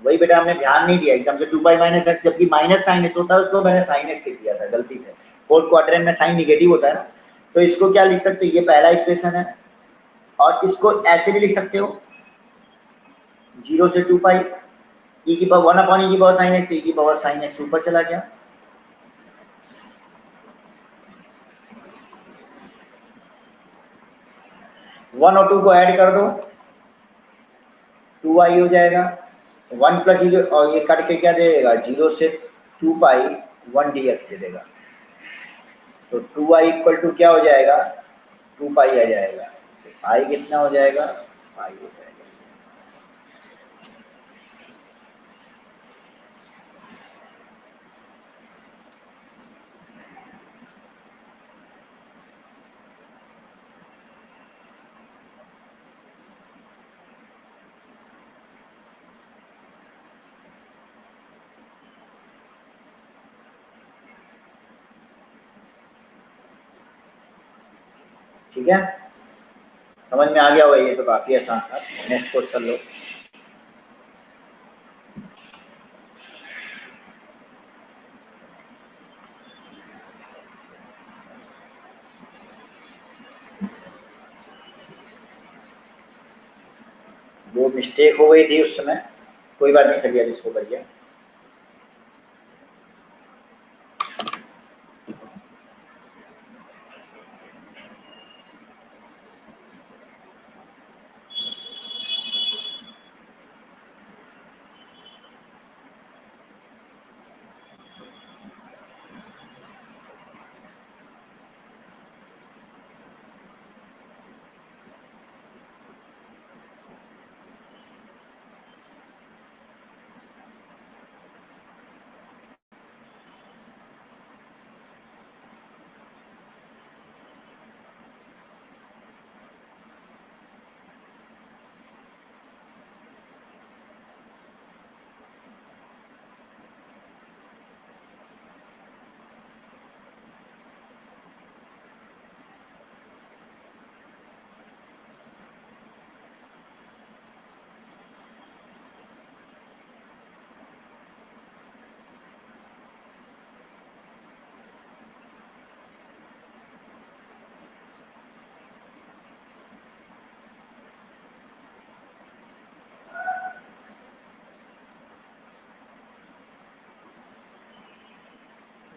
वही बेटा हमने ध्यान नहीं दिया एकदम से, 2 पाई माइनस एक्स, जबकि माइनस साइन एक्स होता है उसको मैंने साइन एक्स लिख दिया था गलती से, फोर्थ क्वाड्रेंट में साइन निगेटिव होता है ना, तो इसको क्या लिख सकते हो, ये पहला इक्वेशन है, और इसको ऐसे भी लिख सकते हो 0 से 2 पाई e की पावर 1 अपॉन e की पावर साइन एक्स, e की पावर साइन एक्स ऊपर चला गया, 1 और 2 को ऐड कर दो, 2 आई हो जाएगा, 1 प्लस ई, और ये कट के क्या दे देगा, 0 से 2 पाई 1 डी एक्स दे देगा, तो 2 आई इक्वल टू क्या हो जाएगा, 2 पाई आ जाएगा, तो आई कितना हो जाएगा, पाई हो जाएगा। ठीक है, समझ में आ गया होगा, ये तो काफी आसान था। नेक्स्ट क्वेश्चन लो। वो मिस्टेक हो गई थी उस समय, कोई बात नहीं, चलिए इसको करिए।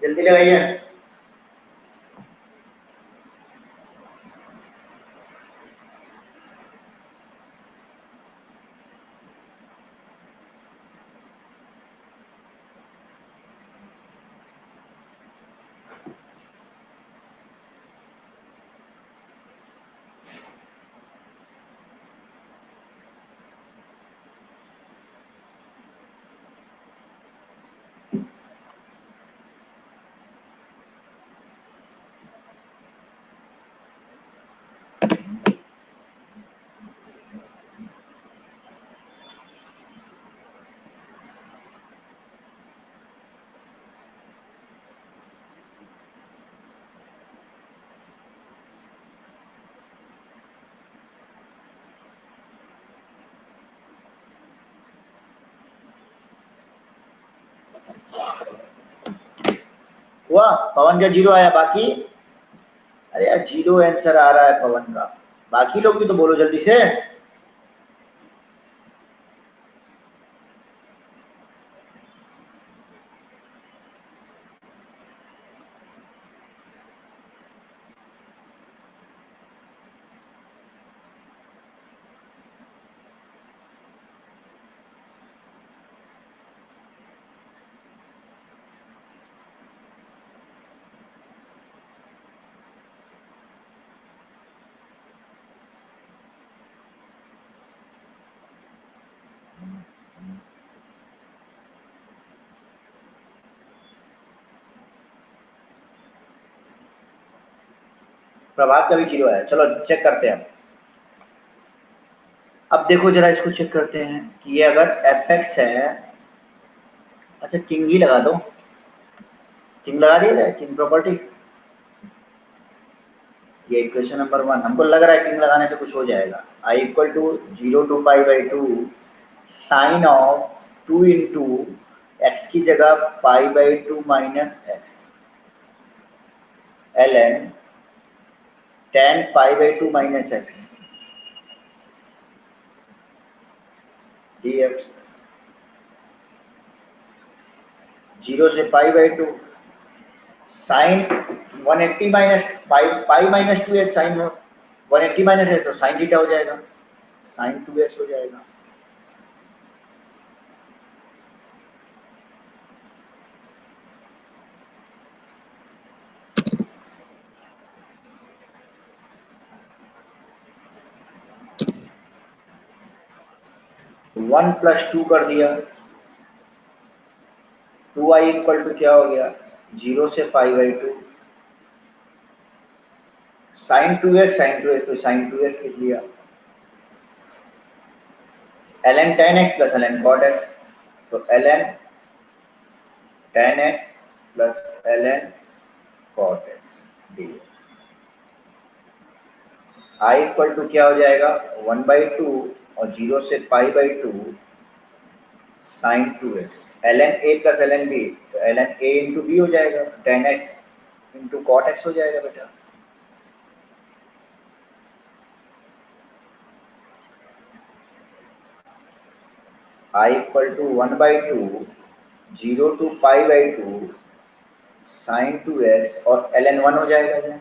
जल्दी लगाइए। हुआ, पवन का 0 आया, बाकी अरे यार 0 आंसर आ रहा है पवन का, बाकी लोग भी तो बोलो जल्दी से। प्रभात का भी 0 आया, चलो चेक करते हैं। अब देखो जरा इसको चेक करते हैं कि ये अगर एफ एक्स है, अच्छा किंग ही लगा दो, किंग लगा दिया जाए, किंग प्रॉपर्टी। ये इक्वेशन नंबर 1, हमको लग रहा है किंग लगाने से कुछ हो जाएगा। I equal to 0 to π/2 sine of 2 into X की जगह π/2 minus X L N tan π/2 minus X D X 0 से π/2 sine 180 minus pi minus 2x sine 180 minus है तो साइन थीटा हो जाएगा, साइन 2x हो जाएगा। वन प्लस टू कर दिया, 2i इक्वल टू क्या हो गया, 0 से π/2 साइन 2x तो साइन 2x लिख लिया, ln tan x plus ln cot x, तो ln tan x plus ln cot x dx। i equal to क्या हो जाएगा 1/2 और 0 से π/2 साइन 2x ln a plus ln b, तो ln a इंटू बी हो जाएगा, tan x into cot X हो जाएगा बेटा। i इक्वल टू 1/2 0 to π/2 साइन 2x और ln 1 हो जाएगा क्या,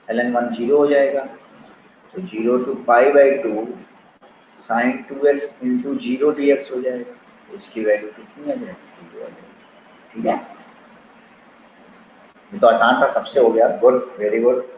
ln 1 0 हो जाएगा, तो 0 to π/2 साइन 2x इंटू 0 dx हो जाएगा, तो इसकी वैल्यू कितनी आ जाएगी, ठीक है। ये तो आसान था, सबसे हो गया, गुड, वेरी गुड।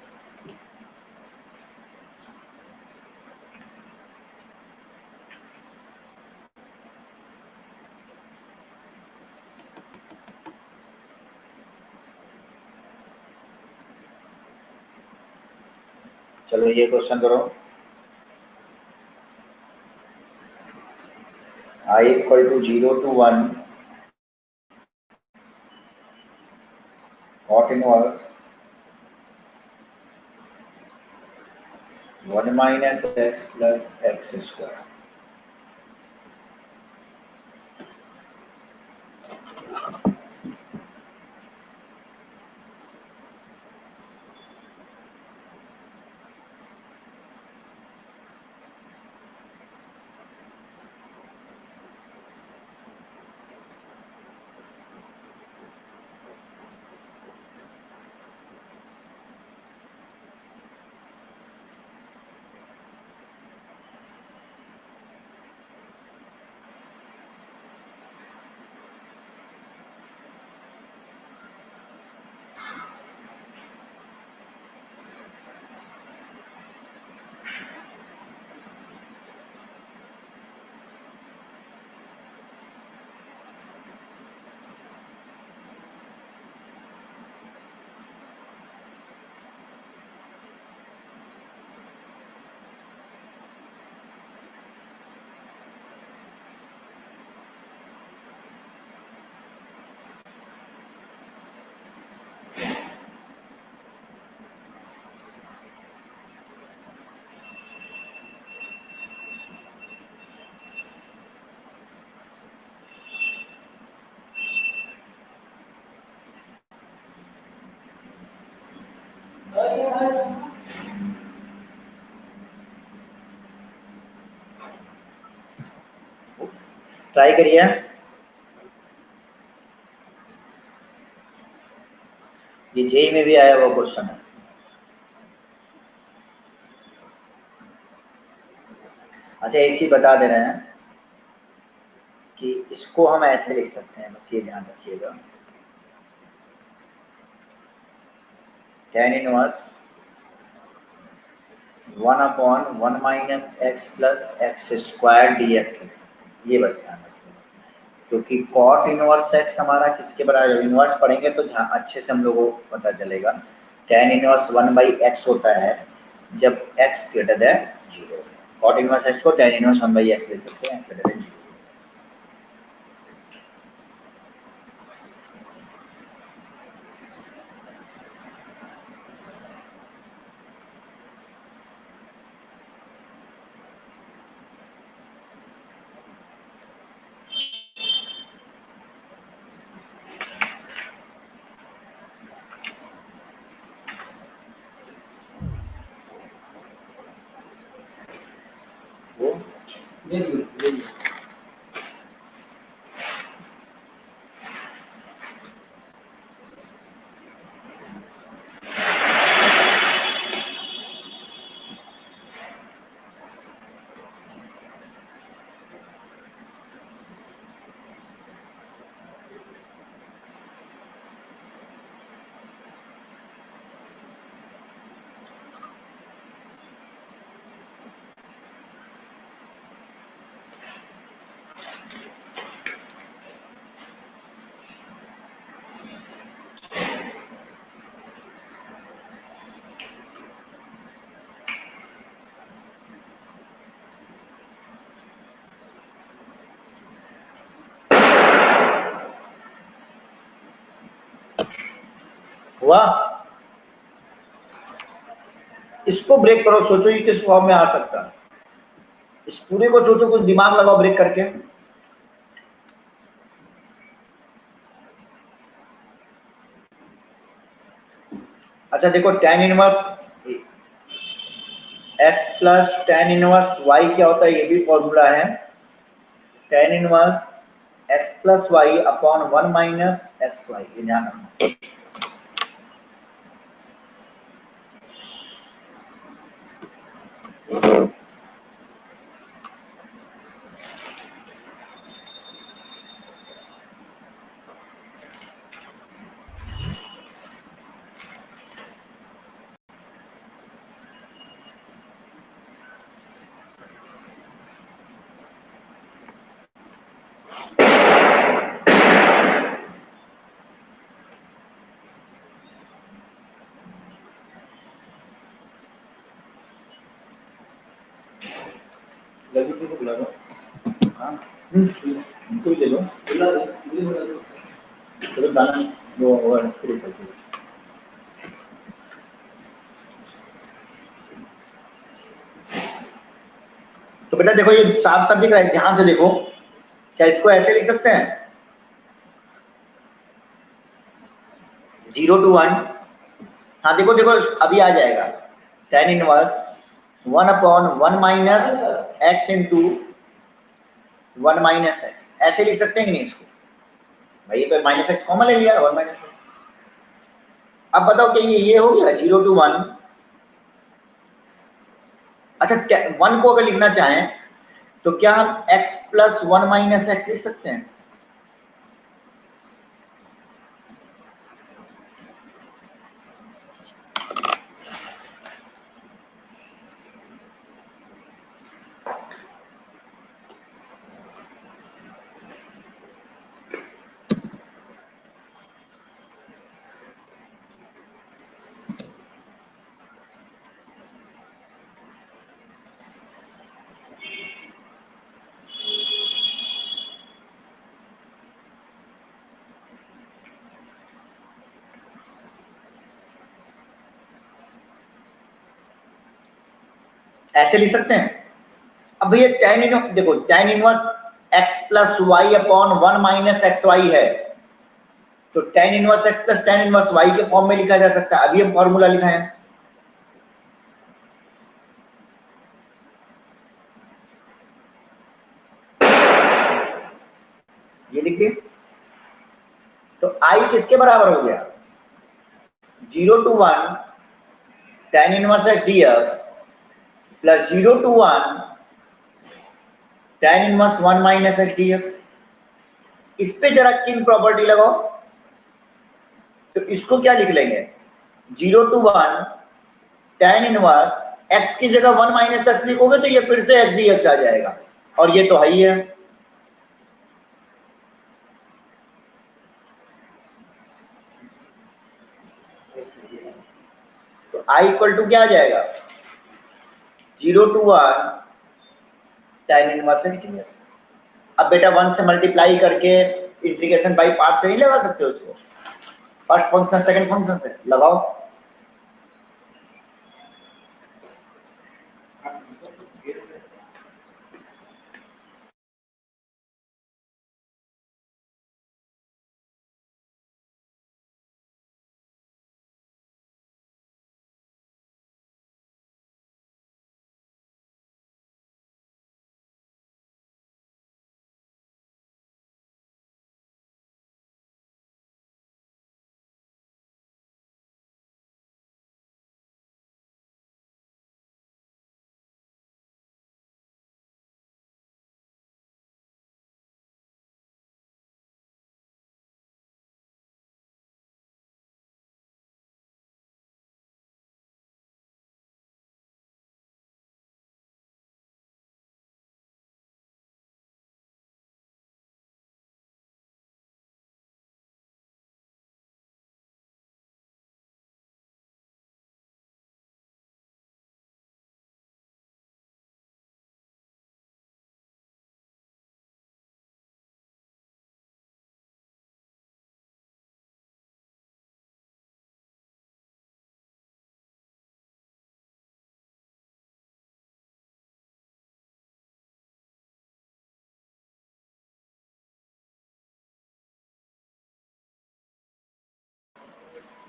चलो ये क्वेश्चन करो, i equal to 0 to 1 cot inverse 1 minus x plus x square. Try करिए। ये जेई में भी आया हुआ क्वेश्चन है। अच्छा एक चीज बता दे रहे हैं कि इसको हम ऐसे लिख सकते हैं, बस ये ध्यान रखिएगा। tan inverse 1/1 minus x plus x square D x लिख सकते हैं, ये बस ध्यान रखिएगा। क्योंकि cot इनवर्स एक्स हमारा किसके बराबर, जब इनवर्स पढ़ेंगे तो अच्छे से हम लोगों को पता चलेगा। tan इनवर्स 1/x होता है जब x greater than 0। cot inverse x को tan इनवर्स 1/x लिख सकते हैं, x ग्रेटर देन 0। हुआ? इसको ब्रेक करो, सोचो ये किस फॉर्म में आ सकता है। इस पूरे को सोचो, कुछ दिमाग लगाओ ब्रेक करके। अच्छा देखो tan inverse x plus tan inverse y क्या होता है, ये भी फॉर्मूला है। tan inverse x plus y upon 1 minus x y, ये ध्यान रखना। लड़की को बुला लो। हाँ उनको भी ले लो, बुला दो, मुझे बुला दो। चलो गाना वो होगा स्क्रिप्ट करके। तो बेटा देखो ये साफ साफ दिख रहा है, ध्यान से देखो। क्या इसको ऐसे लिख सकते हैं 0 to 1? हाँ देखो देखो अभी आ जाएगा tan inverse 1/1 minus x into 1 minus x, ऐसे लिख सकते हैं कि नहीं इसको? भाई ये तो माइनस एक्स कॉमन ले लिया, 1 माइनस एक्स। अब बताओ कि ये हो गया 0 to 1। अच्छा 1 को अगर लिखना चाहें तो क्या हम x प्लस 1 माइनस एक्स लिख सकते हैं? ऐसे लिख सकते हैं। अब भैया tan इनवर्स देखो, tan inverse x plus y upon 1 minus x y है, तो tan inverse x plus tan inverse y के फॉर्म में लिखा जा सकता है। अभी हम फॉर्मूला लिखा है लिख दिए। तो I किसके बराबर हो गया? 0 to 1 tan inverse x dx plus 0 to 1 tan inverse 1 minus x dx। इस पे जरा किन प्रॉपर्टी लगाओ, तो इसको क्या लिख लेंगे? 0 to 1 tan इनवर्स x की जगह 1 माइनस x लिखोगे तो ये फिर से x dx आ जाएगा, और ये तो है ही है। तो I इक्वल टू क्या आ जाएगा? 0 to 1 tan inverse x dx। अब बेटा 1 से मल्टीप्लाई करके इंटीग्रेशन बाई पार्ट से नहीं लगा सकते हो उसको, फर्स्ट फंक्शन सेकंड फंक्शन से लगाओ।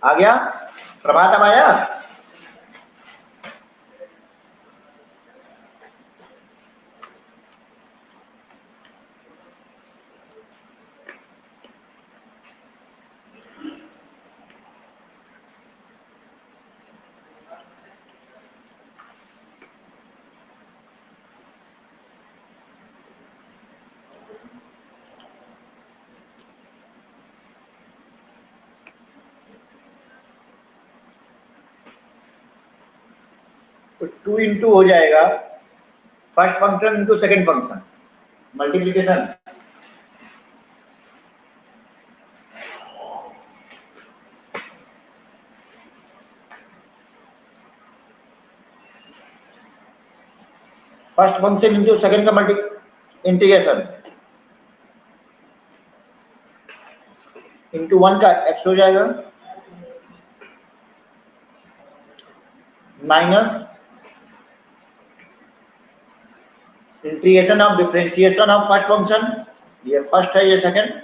आ गया प्रभात, अब आया। तो 2 इंटू हो जाएगा first function into second function, multiplication. First function into second का मल्टी इंटीग्रेशन इंटू 1 का x हो जाएगा minus integration of differentiation of first function, ये फर्स्ट है ये सेकंड,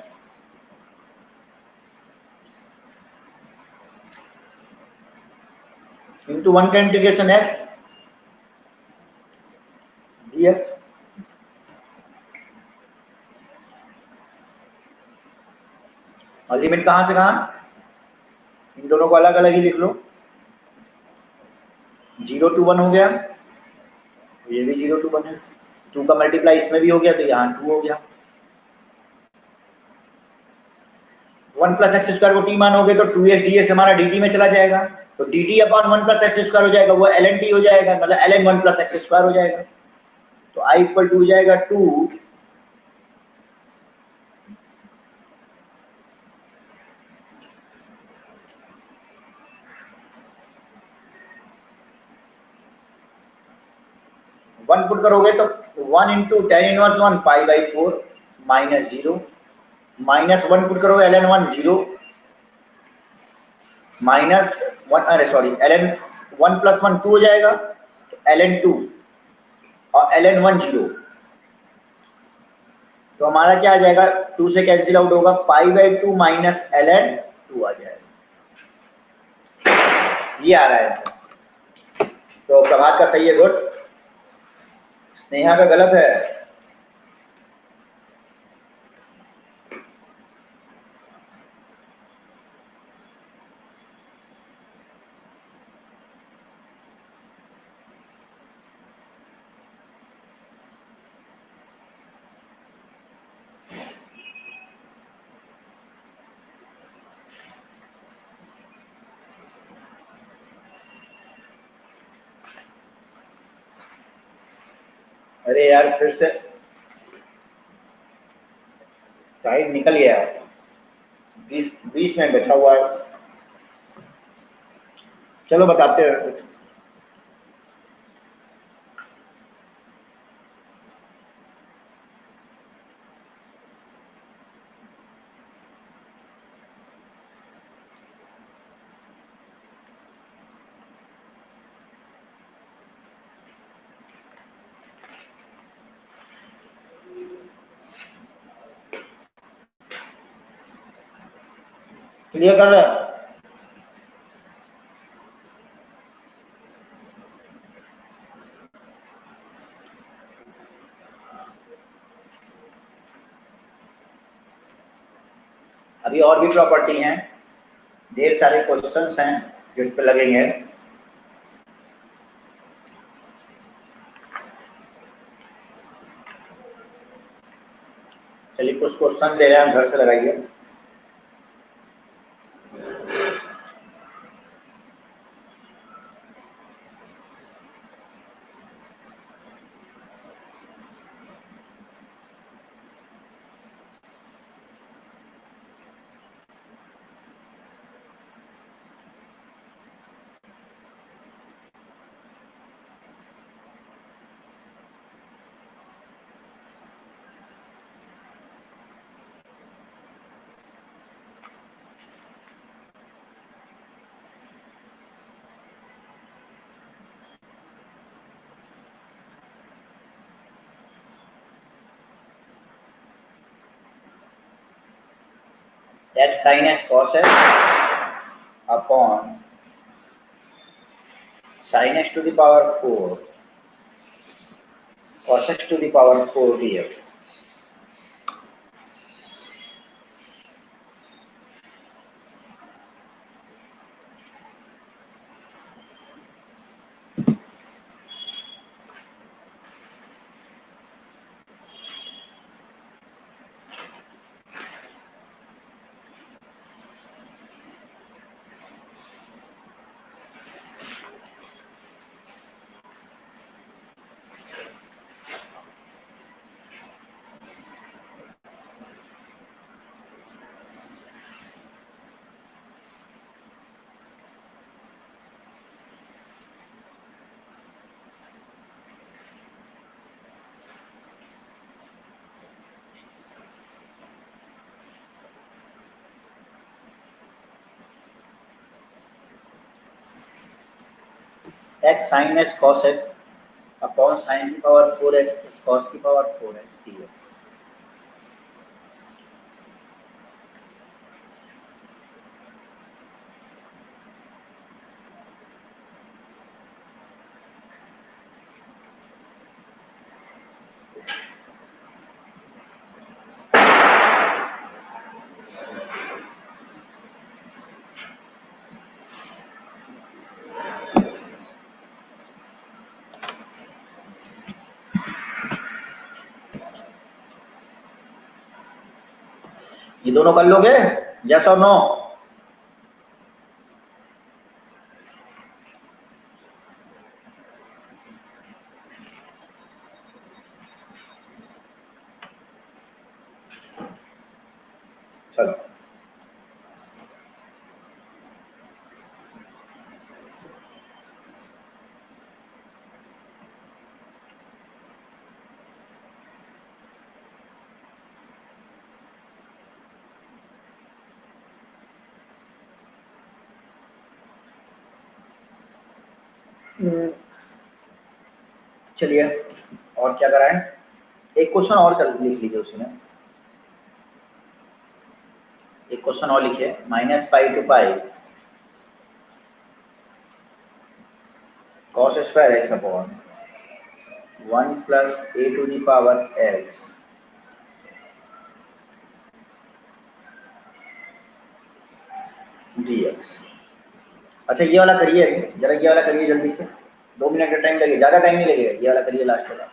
इंटू 1 का इंटीग्रेशन x dx। और लिमिट कहां से कहां? इन दोनों को अलग अलग ही लिख लो। 0 to 1 हो गया, ये भी 0 to 1 है, 2 का मल्टीप्लाई इसमें भी हो गया तो यहाँ 2 हो गया। 1 प्लस एक्स स्क्वायर को t मानोगे तो 2x ds हमारा dt में चला जाएगा, तो dt upon 1 plus x square हो जाएगा, वो ln t हो जाएगा, मतलब ln 1 प्लस एक्स स्क्वायर हो जाएगा। तो I इक्वल टू हो जाएगा 2 1 पुट करोगे तो 1 into tan inverse 1 pi by 4 minus 0, minus 1 put करोगे ln 1 0 माइनस 1, अरे सॉरी ln 1 प्लस 1 2 हो जाएगा, तो ln 2 और ln 1 0, तो हमारा क्या आ जाएगा? 2 से कैंसिल आउट होगा, पाई बाई 2 माइनस ln 2 आ जाएगा। ये आ रहा है आंसर। तो प्रभात का सही है, गुड। स्नेहा का गलत है। अरे यार फिर से टाइम निकल गया है, 20 मिनट बचा हुआ है। चलो बताते हैं कुछ। क्लियर कर रहे हैं? अभी और भी प्रॉपर्टी हैं, ढेर सारे क्वेश्चंस हैं जो इस पे लगेंगे। चलिए कुछ क्वेश्चन दे रहे हैं, हम घर से लगाइए। That sin s cos s upon sin x to the power 4 cos x to the power 4 dx. X sin s cos x upon sin की पावर 4x cos की पावर 4x dx. ये दोनों कर लोगे? यस और no? चलो चलिए और क्या कराएं? एक क्वेश्चन और कर लिख लीजिए उसमें। एक क्वेश्चन और लिखिए, minus pi to pi cos square x upon 1 plus a to the power x dx। अच्छा ये वाला करिए, जरा ये वाला करिए जल्दी से, 2 मिनट का टाइम लगेगा, ज़्यादा टाइम नहीं लगेगा, ये वाला करिए लास्ट वाला।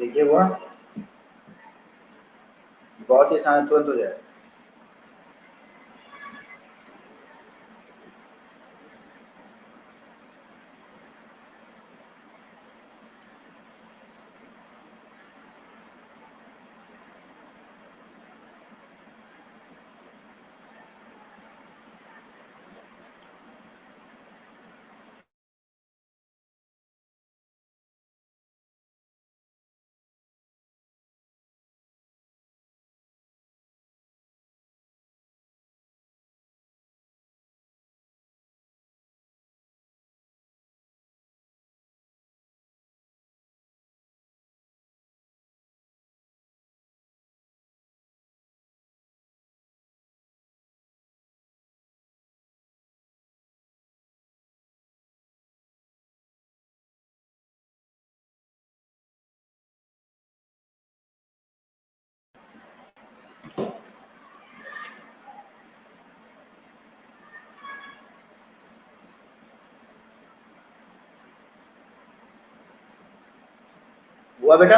देखिए हुआ, बहुत ही आसान, तुरंत हो जाए। हुआ बेटा?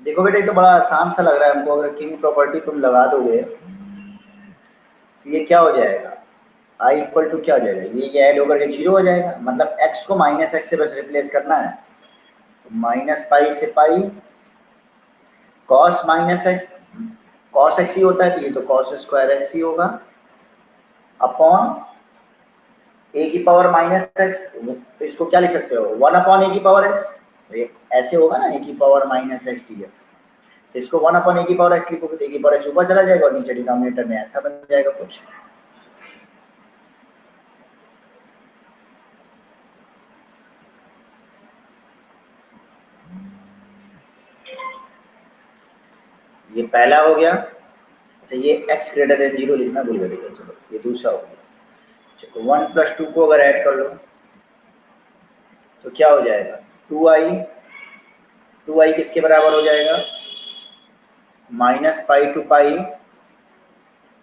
देखो बेटा, ये तो बड़ा आसान सा लग रहा है हमको। अगर किंग प्रॉपर्टी तुम लगा दोगे तो ये क्या हो जाएगा, आई इक्वल टू क्या हो जाएगा, ये ऐड होकर के 0 हो जाएगा। मतलब x को माइनस एक्स से बस रिप्लेस करना है। तो माइनस पाई से pi, cos minus X, cos X ही होता है तो ये तो कॉस स्क्वायर एक्स ही होगा, अपॉन ए की पावर माइनस एक्स। तो इसको क्या लिख सकते हो, 1 अपॉन ए की पावर एक्स। ये ऐसे होगा ना, ए की power minus X D x. तो इसको 1 अपॉन ए की पावर एक्स लिखोगे तो ए की पावर एक्स ऊपर चला जाएगा और नीचे डिनोमिनेटर में ऐसा बन जाएगा कुछ। ये पहला हो गया। अच्छा, ये x ग्रेटर देन 0 लिखना भूल गए। चलो ये दूसरा हो गया। चलो 1 प्लस 2 को अगर ऐड कर लो तो क्या हो जाएगा, 2i। 2i किसके बराबर हो जाएगा, माइनस पाई टू पाई।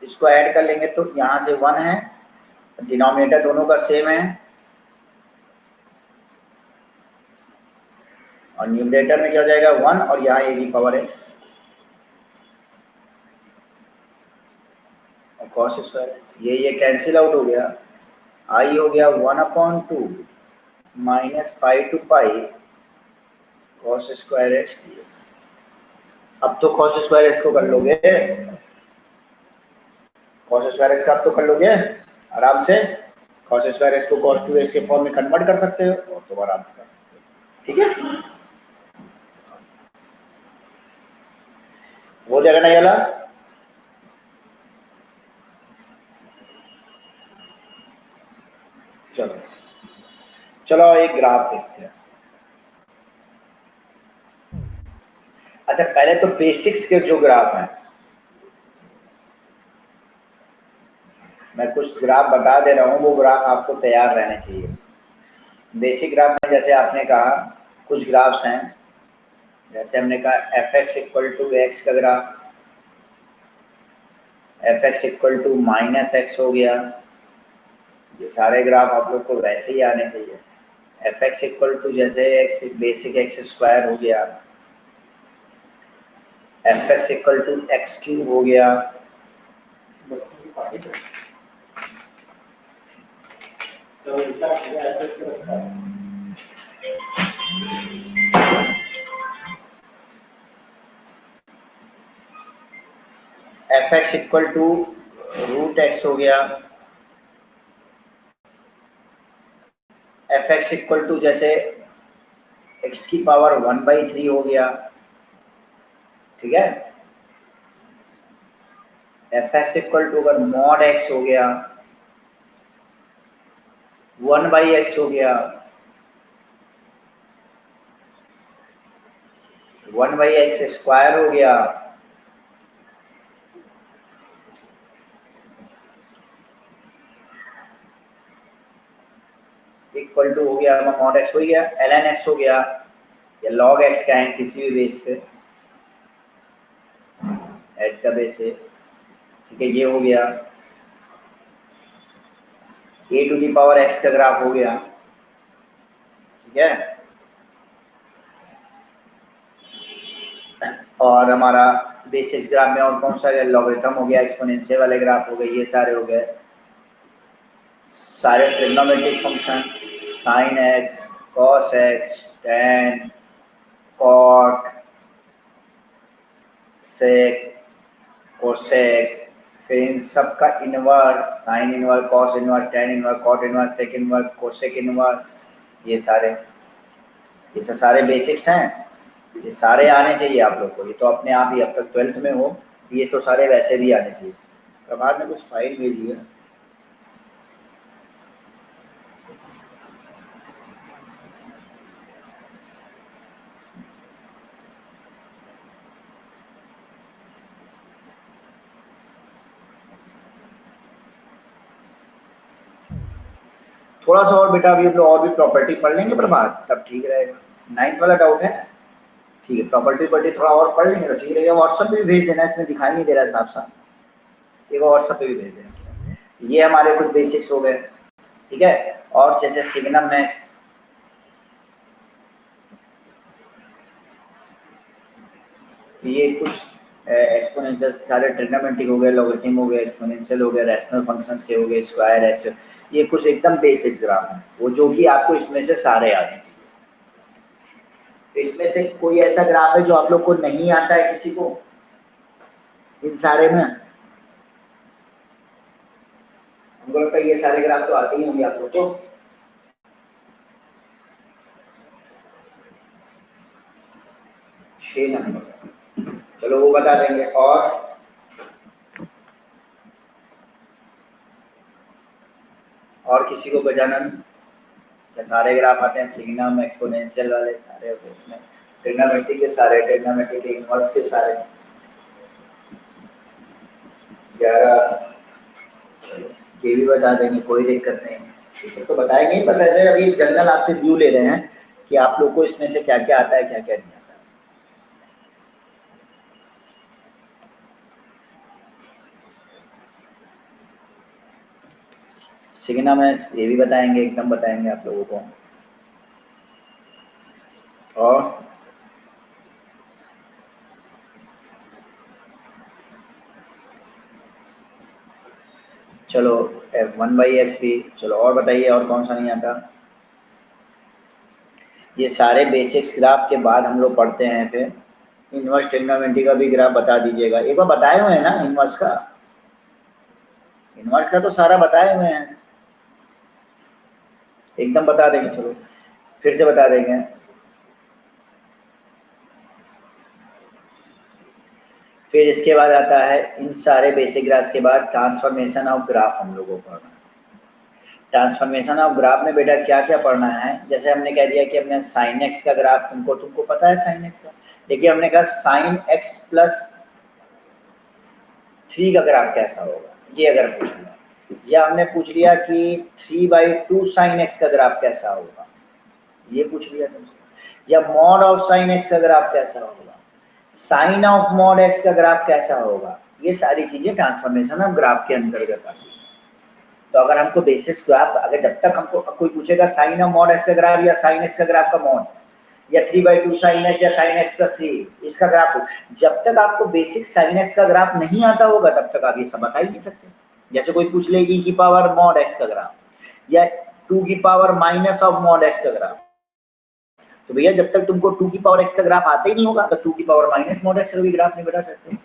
इसको ऐड कर लेंगे तो यहाँ से 1 है, डिनोमिनेटर दोनों का सेम है, और न्यूमरेटर में क्या हो जाएगा 1, और यहाँ ए की पावर x और कॉस स्क्वायर। ये कैंसिल आउट हो गया। आई हो गया 1 अपॉन 2 minus pi to pi cos square x D x. अब तो कॉस स्क्वायर एक्स को कर लोगे, कॉस स्क्वायर एक्स का अब तो कर लोगे आराम से। कॉस स्क्वायर एक्स को कॉस 2x के फॉर्म में कन्वर्ट कर सकते हो और तो आराम से कर सकते हो। ठीक है, वो जगह नहीं वाला। चलो चलो एक ग्राफ देखते हैं। अच्छा, पहले तो बेसिक्स के जो ग्राफ हैं, मैं कुछ ग्राफ बता दे रहा हूँ, वो ग्राफ आपको तैयार रहने चाहिए। बेसिक ग्राफ में जैसे आपने कहा कुछ ग्राफ्स हैं, जैसे हमने कहा F x equal to x का graph, F x equal to minus X हो गया। ये सारे ग्राफ आप लोग को वैसे ही आने चाहिए। एफ एक्स इक्वल टू जैसे एक्स बेसिक एक्स स्क्वायर हो गया, f x equal to x cube हो गया, f x equal to root x हो गया, एफ एक्स इक्वल टू जैसे एक्स की पावर 1/3 हो गया। ठीक है, एफ एक्स इक्वल टू अगर मॉड एक्स हो गया, 1/x हो गया, 1/x स्क्वायर हो गया, इक्वल टू हो गया मॉड एक्स हो गया, ln x हो गया या log x का है किसी भी बेस पे एट द बेस है, ठीक है, ये हो गया a to the power x का ग्राफ हो गया, ठीक है। और हमारा बेसिक्स ग्राफ में और कौन सा है, लॉगरिथम हो गया, एक्सपोनेंशियल वाले ग्राफ हो गए, ये सारे हो गए, सारे trigonometric function sine X, cos X, tan, cot, sec, cosec, फिर इन सब का inverse, sine inverse, cos inverse, tan inverse, cot inverse, sec inverse, cosec inverse, ये सारे बेसिक्स हैं, ये सारे आने चाहिए आप लोग को। ये तो अपने आप ही अब तक 12th में हो, ये तो सारे वैसे भी आने चाहिए। प्रभात ने कुछ फाइल भेजी है, थोड़ा सा और बेटा अभी हम लोग और भी प्रॉपर्टी पढ़ लेंगे प्रभात, तब ठीक रहेगा। 9th वाला डाउट है, ठीक है, प्रॉपर्टी थोड़ा और पढ़ लेंगे तो ठीक रहेगा। व्हाट्सएप पे भी भेज देना, इसमें दिखाई नहीं दे रहा है साफ साफ, एक व्हाट्सएप पे भी भेज देना। ये हमारे कुछ बेसिक्स हो गए, ठीक है। और जैसे सिग्नम मैक्स, ये कुछ एक्सपोनेंशियल सारे ट्रिग्नोमेट्रिक हो गए, लॉगरिथम हो गए, एक्सपोनेंशियल हो गए, रैशनल फंक्शंस के हो गए, स्क्वायर एक्स, ये कुछ एकदम बेसिक्स ग्राफ हैं, वो जो कि आपको इसमें से सारे आने चाहिए। तो इसमें से कोई ऐसा ग्राफ है जो आप लोग को नहीं आता है किसी को इन सारे में? हमको लगता है ये सारे ग्राफ तो आते ही होंगे आप लोग को। छह नंबर, चलो वो बता देंगे। और किसी को गजानन क्या सारे ग्राफ आते हैं? सिग्नम, एक्सपोनेंशियल वाले सारे होते हैं इसमें, ट्रिग्नोमेट्रिक के सारे, ट्रिग्नोमेट्रिक के इनवर्स के सारे 11, ये भी बता देंगे, कोई दिक्कत नहीं, इसे तो बताएंगे ही। बस ऐसे अभी जनरल आपसे व्यू ले रहे हैं कि आप लोग को इसमें से क्या क्या आता है, क्या क्या नहीं आता। सिग्नम में ये भी बताएंगे, एकदम बताएंगे आप लोगों को। और चलो f1/x भी, चलो और बताइए और कौन सा नहीं आता। ये सारे बेसिक्स ग्राफ के बाद हम लोग पढ़ते हैं फिर इनवर्स ट्रिग्नोमेट्री का भी ग्राफ बता दीजिएगा। एक बार बताए हुए हैं ना इनवर्स का? इनवर्स का तो सारा बताए हुए हैं, एकदम बता देंगे, चलो फिर से बता देंगे। फिर इसके बाद आता है इन सारे बेसिक ग्राफ्स के बाद ट्रांसफॉर्मेशन ऑफ ग्राफ हम लोगों को पढ़ना है। ट्रांसफॉर्मेशन ऑफ ग्राफ में बेटा क्या क्या पढ़ना है? जैसे हमने कह दिया कि हमने साइन एक्स का ग्राफ, तुमको पता है साइन एक्स का। देखिए हमने कहा साइन एक्स प्लस 3 का ग्राफ कैसा होगा, ये अगर पूछ लिया, या हमने पूछ लिया कि 3/2 साइन एक्स का ग्राफ कैसा होगा, ये पूछ लिया तुमसे, या मॉड ऑफ साइन एक्स का ग्राफ कैसा होगा, साइन ऑफ मॉड एक्स का ग्राफ कैसा होगा, ये सारी चीजें ट्रांसफॉर्मेशन ऑफ ग्राफ के अंतर्गत आती है। तो अगर हमको बेसिस ग्राफ, अगर जब तक हमको कोई पूछेगा साइन ऑफ मॉड एक्स का ग्राफ या साइन एक्स का ग्राफ का मॉड, या 3/2 साइन एक्स या साइन एक्स प्लस 3 इसका ग्राफ, जब तक आपको बेसिक साइन एक्स का ग्राफ नहीं आता होगा तब तक आप ये सब बता ही नहीं सकते। जैसे कोई पूछ ले e की पावर मॉड एक्स का ग्राफ या 2 की power minus of mod x का ग्राफ, तो भैया जब तक तुमको 2 की पावर एक्स का ग्राफ आता ही नहीं होगा तो 2 की पावर माइनस मॉड एक्स का भी ग्राफ नहीं बता सकते,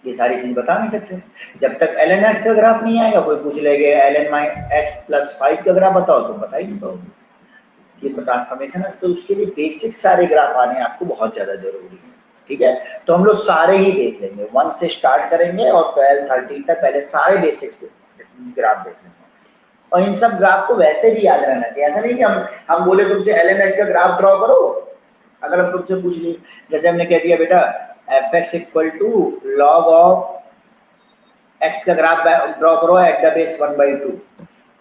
ये सारी चीज बता नहीं सकते जब तक ln x का ग्राफ नहीं आएगा। कोई पूछ लेंगे ln x + 5 का ग्राफ बताओ, तो बता ही नहीं पाओगे। ये तो ट्रांसफॉर्मेशन है, तो उसके लिए बेसिक सारे ग्राफ आने आपको बहुत ज्यादा जरूरी है, ठीक है। तो हम लोग सारे ही देख लेंगे, 1 से स्टार्ट करेंगे और 12 13 तक पहले सारे बेसिक्स ग्राफ देख लेंगे। और इन सब ग्राफ को वैसे भी याद रहना चाहिए, ऐसा नहीं कि हम बोले तुमसे ln x का ग्राफ ड्रॉ करो, अगर हम तुमसे पूछ ली, जैसे हमने कह दिया बेटा fx = log of x का ग्राफ ड्रॉ करो एट द बेस 1/2,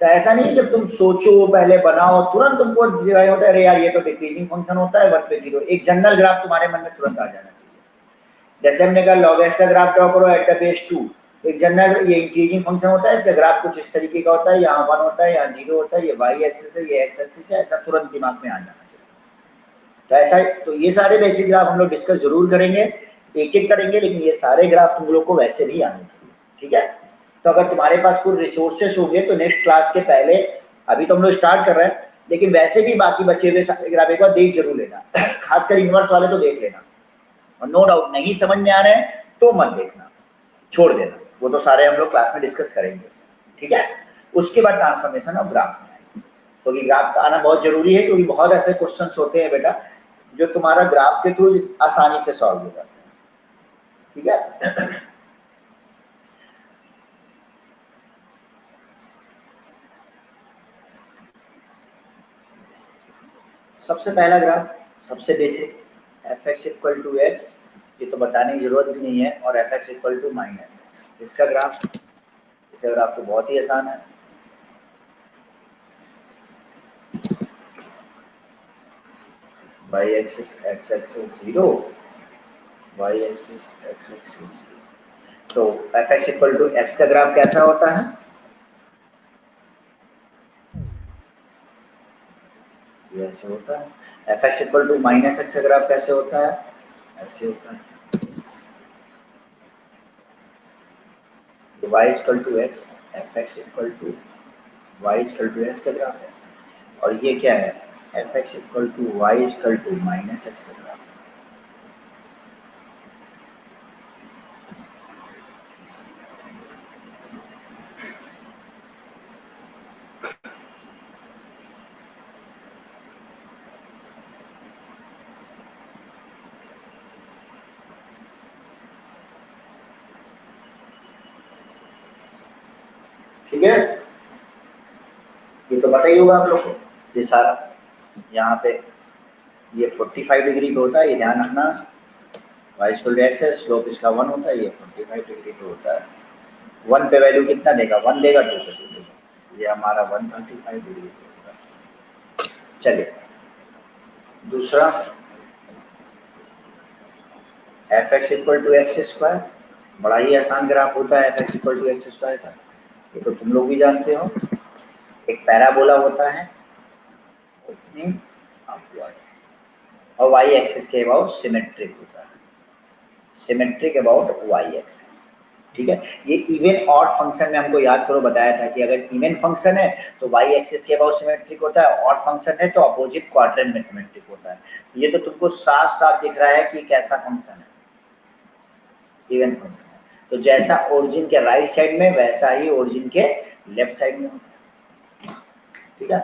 तो ऐसा नहीं जब तुम सोचो पहले बनाओ तुरंत तुमको जो है होता है अरे यार ये तो डिक्रीजिंग फंक्शन होता है 1 पे 0, एक जनरल ग्राफ तुम्हारे मन में तुरंत आ जाना चाहिए। जैसे हमने कहा log x का ग्राफ ड्रॉ करो एट द बेस 2, एक जनरल ये इंक्रीजिंग फंक्शन होता है, इसका ग्राफ कुछ इस तरीके का होता है, यहाँ 1 होता है, यहाँ 0 होता है, ये y एक्सिस है, ये x एक्सिस है, ऐसा तुरंत दिमाग में आ जाना चाहिए। तो ऐसा तो ये सारे बेसिक ग्राफ हम लोग डिस्कस जरूर करेंगे, एक एक करेंगे, लेकिन ये सारे ग्राफ तुम लोग को वैसे भी आने चाहिए, ठीक है। तो अगर तुम्हारे पास कोई रिसोर्सेस होंगे तो नेक्स्ट क्लास के पहले, अभी तो हम लोग स्टार्ट कर रहे हैं, लेकिन वैसे भी बाकी बचे हुए सारे ग्राफ एक बार देख जरूर लेना, खासकर इनवर्स वाले तो देख लेना, और नो डाउट नहीं समझ में आ रहे हैं तो मत देखना, छोड़ देना, वो तो सारे हम लोग क्लास में डिस्कस करेंगे, ठीक है। उसके बाद ट्रांसफॉर्मेशन ऑफ ग्राफ में आएंगे, क्योंकि ग्राफ का आना बहुत जरूरी है, क्योंकि बहुत ऐसे क्वेश्चंस होते हैं बेटा जो तुम्हारा ग्राफ के थ्रू आसानी से सॉल्व हो जाते हैं, ठीक है। सबसे पहला ग्राफ सबसे basic F x equal to X, ये तो बताने की जरूरत भी नहीं है, और F x equal to minus X, इसका ग्राफ तो बहुत ही आसान है। Y axis X axis 0, Y axis X axis, तो F x equal to x का ग्राफ कैसा होता है, ये ऐसे होता है। F x equal to minus x का ग्राफ कैसे होता है, ऐसे होता है। y equal to x, F x equal to y equal to x का ग्राफ है, और ये क्या है, F x equal to y equal to minus x का ग्राफ है। ठीक है, ये तो पता ही होगा आप लोग को, ये सारा यहाँ पे ये 45 डिग्री पे होता है, ये ध्यान रखना, वाई इक्वल टू एक्स है, स्लोप इसका 1 होता है, ये 45 डिग्री पे होता है। 1 पे वैल्यू कितना देगा, 1 देगा, 2 पे 2 देगा, ये हमारा 135 डिग्री पे होगा। चलिए दूसरा, f x equal to x square, बड़ा ही आसान ग्राफ होता है F x equal to x square का, ये तो तुम लोग भी जानते हो। एक पैराबोला होता है ओपनिंग अपवर्ड, और वाई एक्सिस के अबाउट सिमेट्रिक होता है, सिमेट्रिक अबाउट वाई एक्सिस, ठीक है। ये इवन ऑड फंक्शन में हमको याद करो बताया था कि अगर इवन फंक्शन है तो वाई एक्सिस के अबाउट सिमेट्रिक होता है, ऑड फंक्शन है तो अपोजिट क्वाड्रेंट में सिमेट्रिक होता है। ये तो तुमको साफ साफ दिख रहा है कि कैसा फंक्शन है, इवन फंक्शन है, तो जैसा ओरिजिन के राइट साइड में वैसा ही ओरिजिन के लेफ्ट साइड में होता है, ठीक है।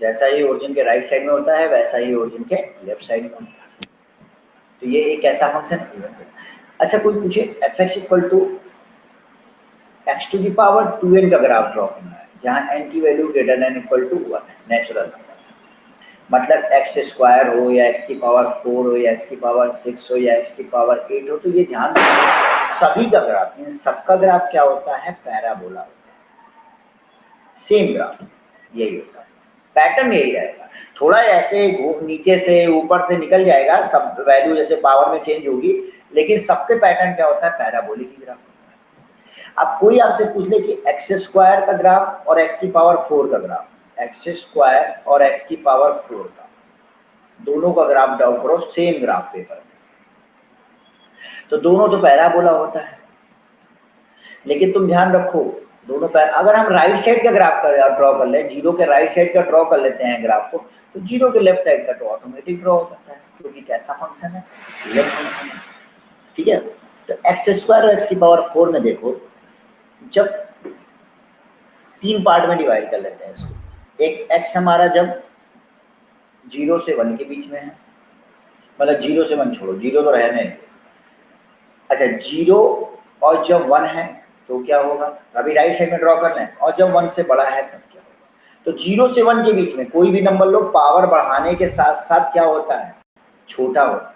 जैसा ही ओरिजिन के राइट साइड में होता है वैसा ही ओरिजिन के लेफ्ट साइड में होता है, तो ये एक ऐसा फंक्शन इवन। अच्छा कोई पूछे f x equal to x to the power 2n का ग्राफ ड्रॉ करना है, जहाँ n की value greater than equal to 1 है, नेचुरल नंबर, मतलब एक्स स्क्वायर हो या एक्स की पावर 4 हो या एक्स की पावर 6 हो या एक्स की पावर 8 हो, तो ये ध्यान रखिए सभी का ग्राफ, इन सबका ग्राफ क्या होता है, पैराबोला होता है, सेम ग्राफ यही होता है, पैटर्न यही रहेगा, थोड़ा ऐसे नीचे से ऊपर से निकल जाएगा, सब वैल्यू जैसे पावर में चेंज होगी, लेकिन सबके पैटर्न क्या होता है, पैराबोलिक ही ग्राफ होता है। अब कोई आपसे पूछ ले कि एक्स स्क्वायर का ग्राफ और एक्स की पावर 4 का ग्राफ, एक्स स्क्वायर और एक्स की पावर 4 का दोनों का ग्राफ ड्रॉ करो सेम ग्राफ पेपर में, तो दोनों तो पैराबोला होता है, लेकिन तुम ध्यान रखो दोनों अगर हम राइट साइड का ग्राफ ड्रॉ कर ले, जीरो के राइट साइड का ड्रॉ कर लेते हैं ग्राफ को, तो जीरो के लेफ्ट साइड का तो ऑटोमेटिक ड्रॉ हो जाता है, क्योंकि कैसा फंक्शन है, लेफ्ट फंक्शन है, ठीक है। तो एक्स स्क्वायर और एक्स की पावर 4 में देखो, जब 3 पार्ट में डिवाइड कर लेते हैं इसको, एक एक्स हमारा जब 0 से 1 के बीच में है, मतलब 0 से 1 छोड़ो, 0 तो रहने, अच्छा 0 और जब 1 है तो क्या होगा, अभी राइट साइड में ड्रॉ कर लें, और जब 1 से बड़ा है तब क्या होगा, तो 0 से 1 के बीच में कोई भी नंबर लो, पावर बढ़ाने के साथ साथ क्या होता है, छोटा होता है।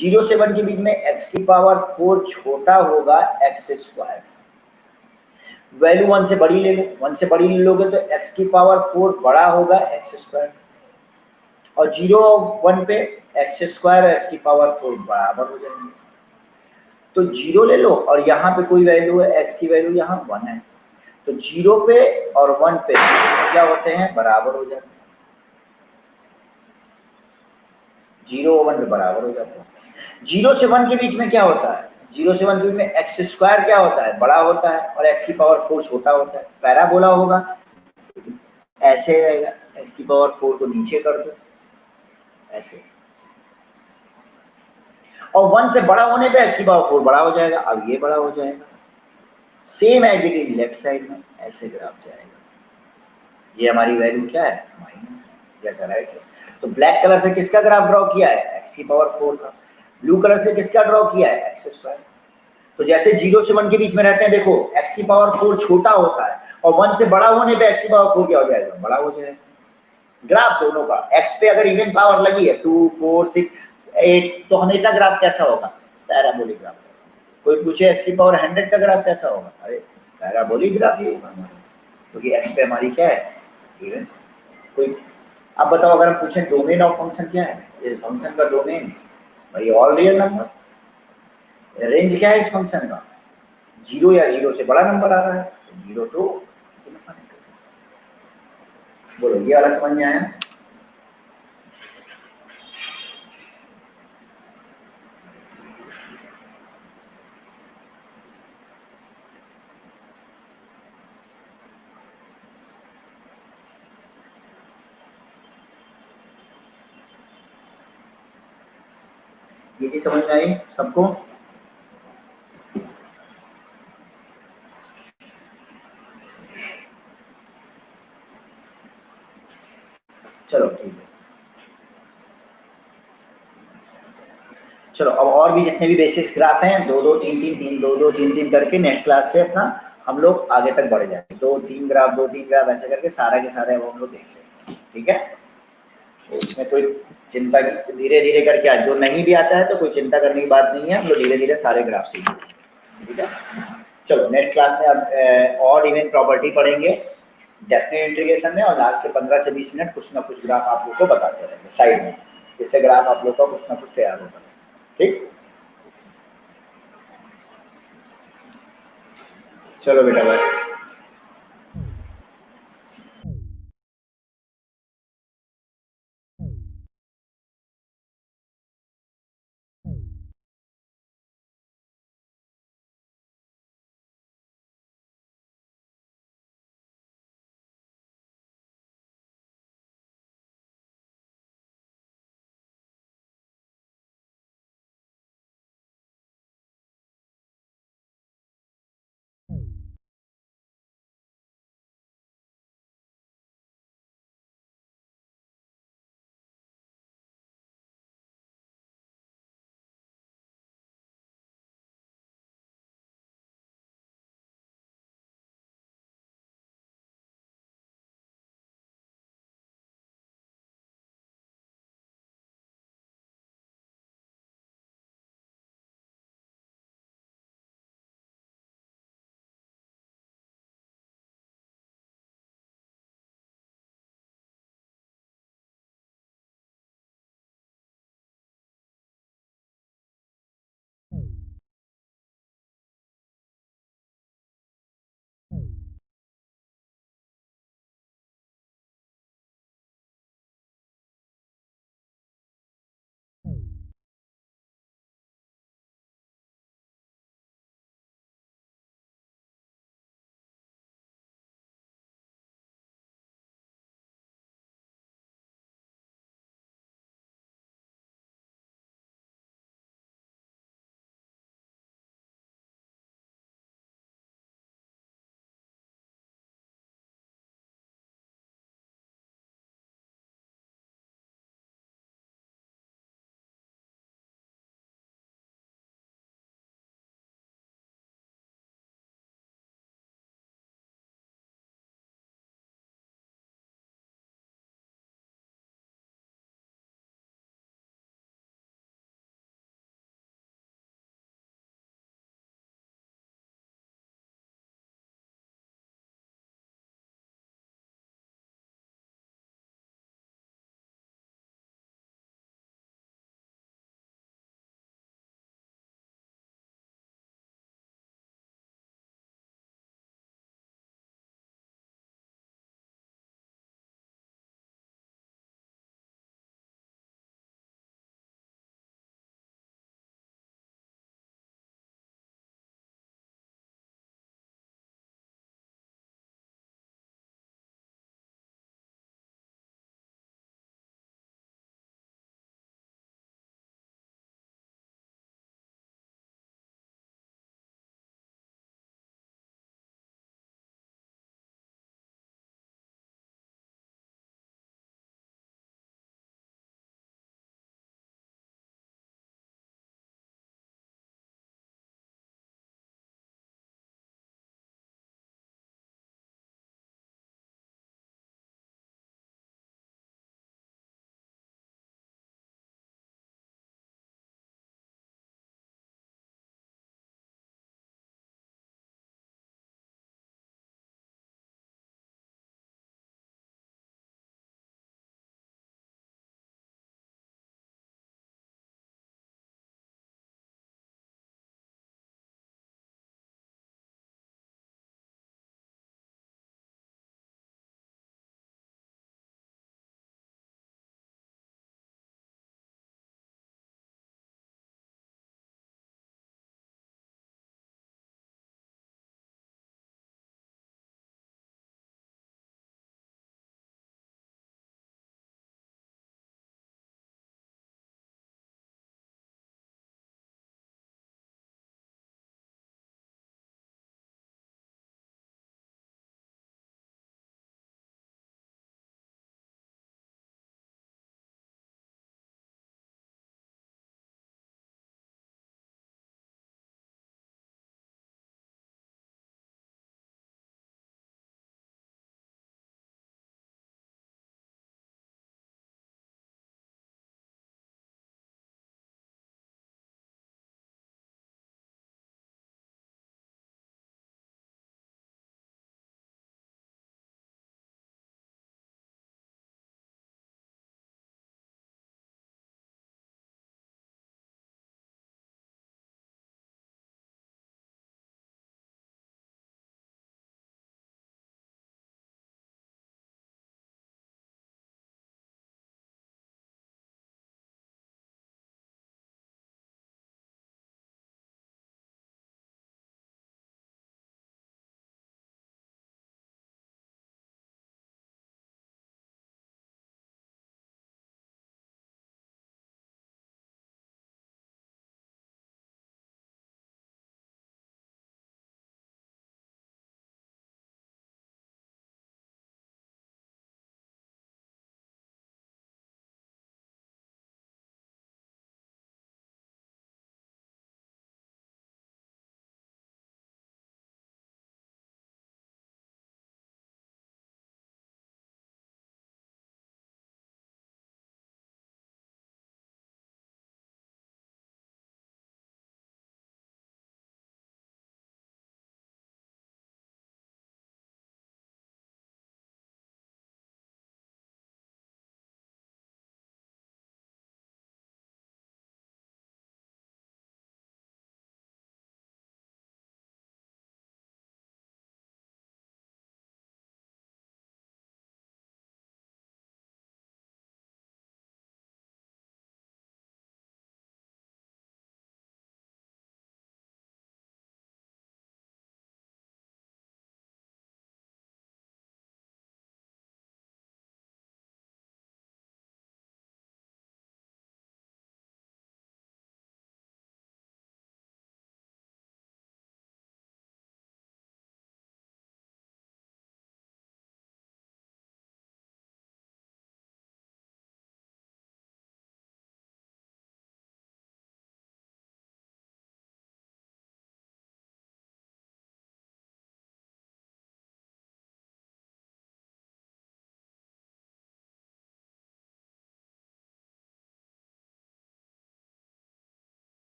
0 से 1 के बीच में x की पावर 4 छोटा होगा x स्क्वायर से। वैल्यू 1 से बड़ी ले लो, 1 से बड़ी ले लोगे तो x की पावर 4 बड़ा होगा x स्क्वायर से, और 0 1 पे x स्क्वायर और x की पावर 4 बराबर हो जाएंगे। तो 0 ले लो और यहाँ पे कोई वैल्यू है, x की वैल्यू यहाँ 1 है, तो 0 पे और 1 पे क्या होते हैं, बराबर हो जाते हैं। 0 और 1 पे बराबर हो जाते हैं। 0 से 1 के बीच में क्या होता है, 0 से 1 के बीच में एक्स स्क्वायर क्या होता है, बड़ा होता है, और x की पावर 4 छोटा होता है। पैराबोला होगा, ऐसे आएगा, x की पावर 4 को नीचे कर दो ऐसे, और 1 से बड़ा होने पे x की पावर 4 बड़ा हो जाएगा, अब ये बड़ा हो जाएगा। Same as it is left side में ऐसे ग्राफ जाएगा। ये हमारी वैल्यू क्या है, माइनस है, जैसा राइट साइड। तो ब्लैक कलर से किसका ग्राफ ड्रॉ किया है, x की पावर 4 का। ब्लू कलर से किसका ड्रॉ किया है, एक्स स्क्वायर। तो जैसे 0 से 1 के बीच में रहते हैं, देखो x की पावर 4 छोटा होता है, और 1 से बड़ा होने पे x की पावर 4 क्या हो जाएगा, बड़ा हो जाएगा। ग्राफ दोनों का, x पे अगर इवन पावर लगी है 2 4 6 8, तो हमेशा ग्राफ कैसा होगा, पैराबोलिक ग्राफ। कोई पूछे x की पावर 100 का ग्राफ कैसा होगा, अरे पैराबोलिक ग्राफ ही होगा हमारा, क्योंकि x पे हमारी क्या है, इवन। कोई अब बताओ, अगर हम पूछें डोमेन ऑफ फंक्शन क्या है, इस फंक्शन का डोमेन भाई ऑल रियल नंबर। रेंज क्या है इस फंक्शन का, 0 या 0 से बड़ा नंबर आ रहा है, 0 टू इनफिनिटी। बोलो ये वाला समझ में आया। ये चीज समझ में आई सबको। चलो ठीक है, चलो अब और भी जितने भी बेसिक्स ग्राफ हैं, 2 2 3 3 3 2 2 3 3 करके नेक्स्ट क्लास से अपना हम लोग आगे तक बढ़ जाएंगे। 2 3 ग्राफ 2 3 ग्राफ ऐसे करके सारा के सारे अब हम लोग देख लेंगे, ठीक है। तो इसमें कोई चिंता की, धीरे धीरे करके आज जो नहीं भी आता है तो कोई चिंता करने की बात नहीं है, हम लोग धीरे धीरे सारे ग्राफ सीखेंगे, ठीक है। चलो नेक्स्ट क्लास में अब और इवन प्रॉपर्टी पढ़ेंगे डेफिनेट इंटीग्रेशन में, और लास्ट के 15 से 20 मिनट कुछ ना कुछ ग्राफ आप लोग को बताते रहेंगे साइड में, जिससे ग्राफ आप लोग का कुछ ना कुछ तैयार होगा, ठीक। चलो बेटा बाय।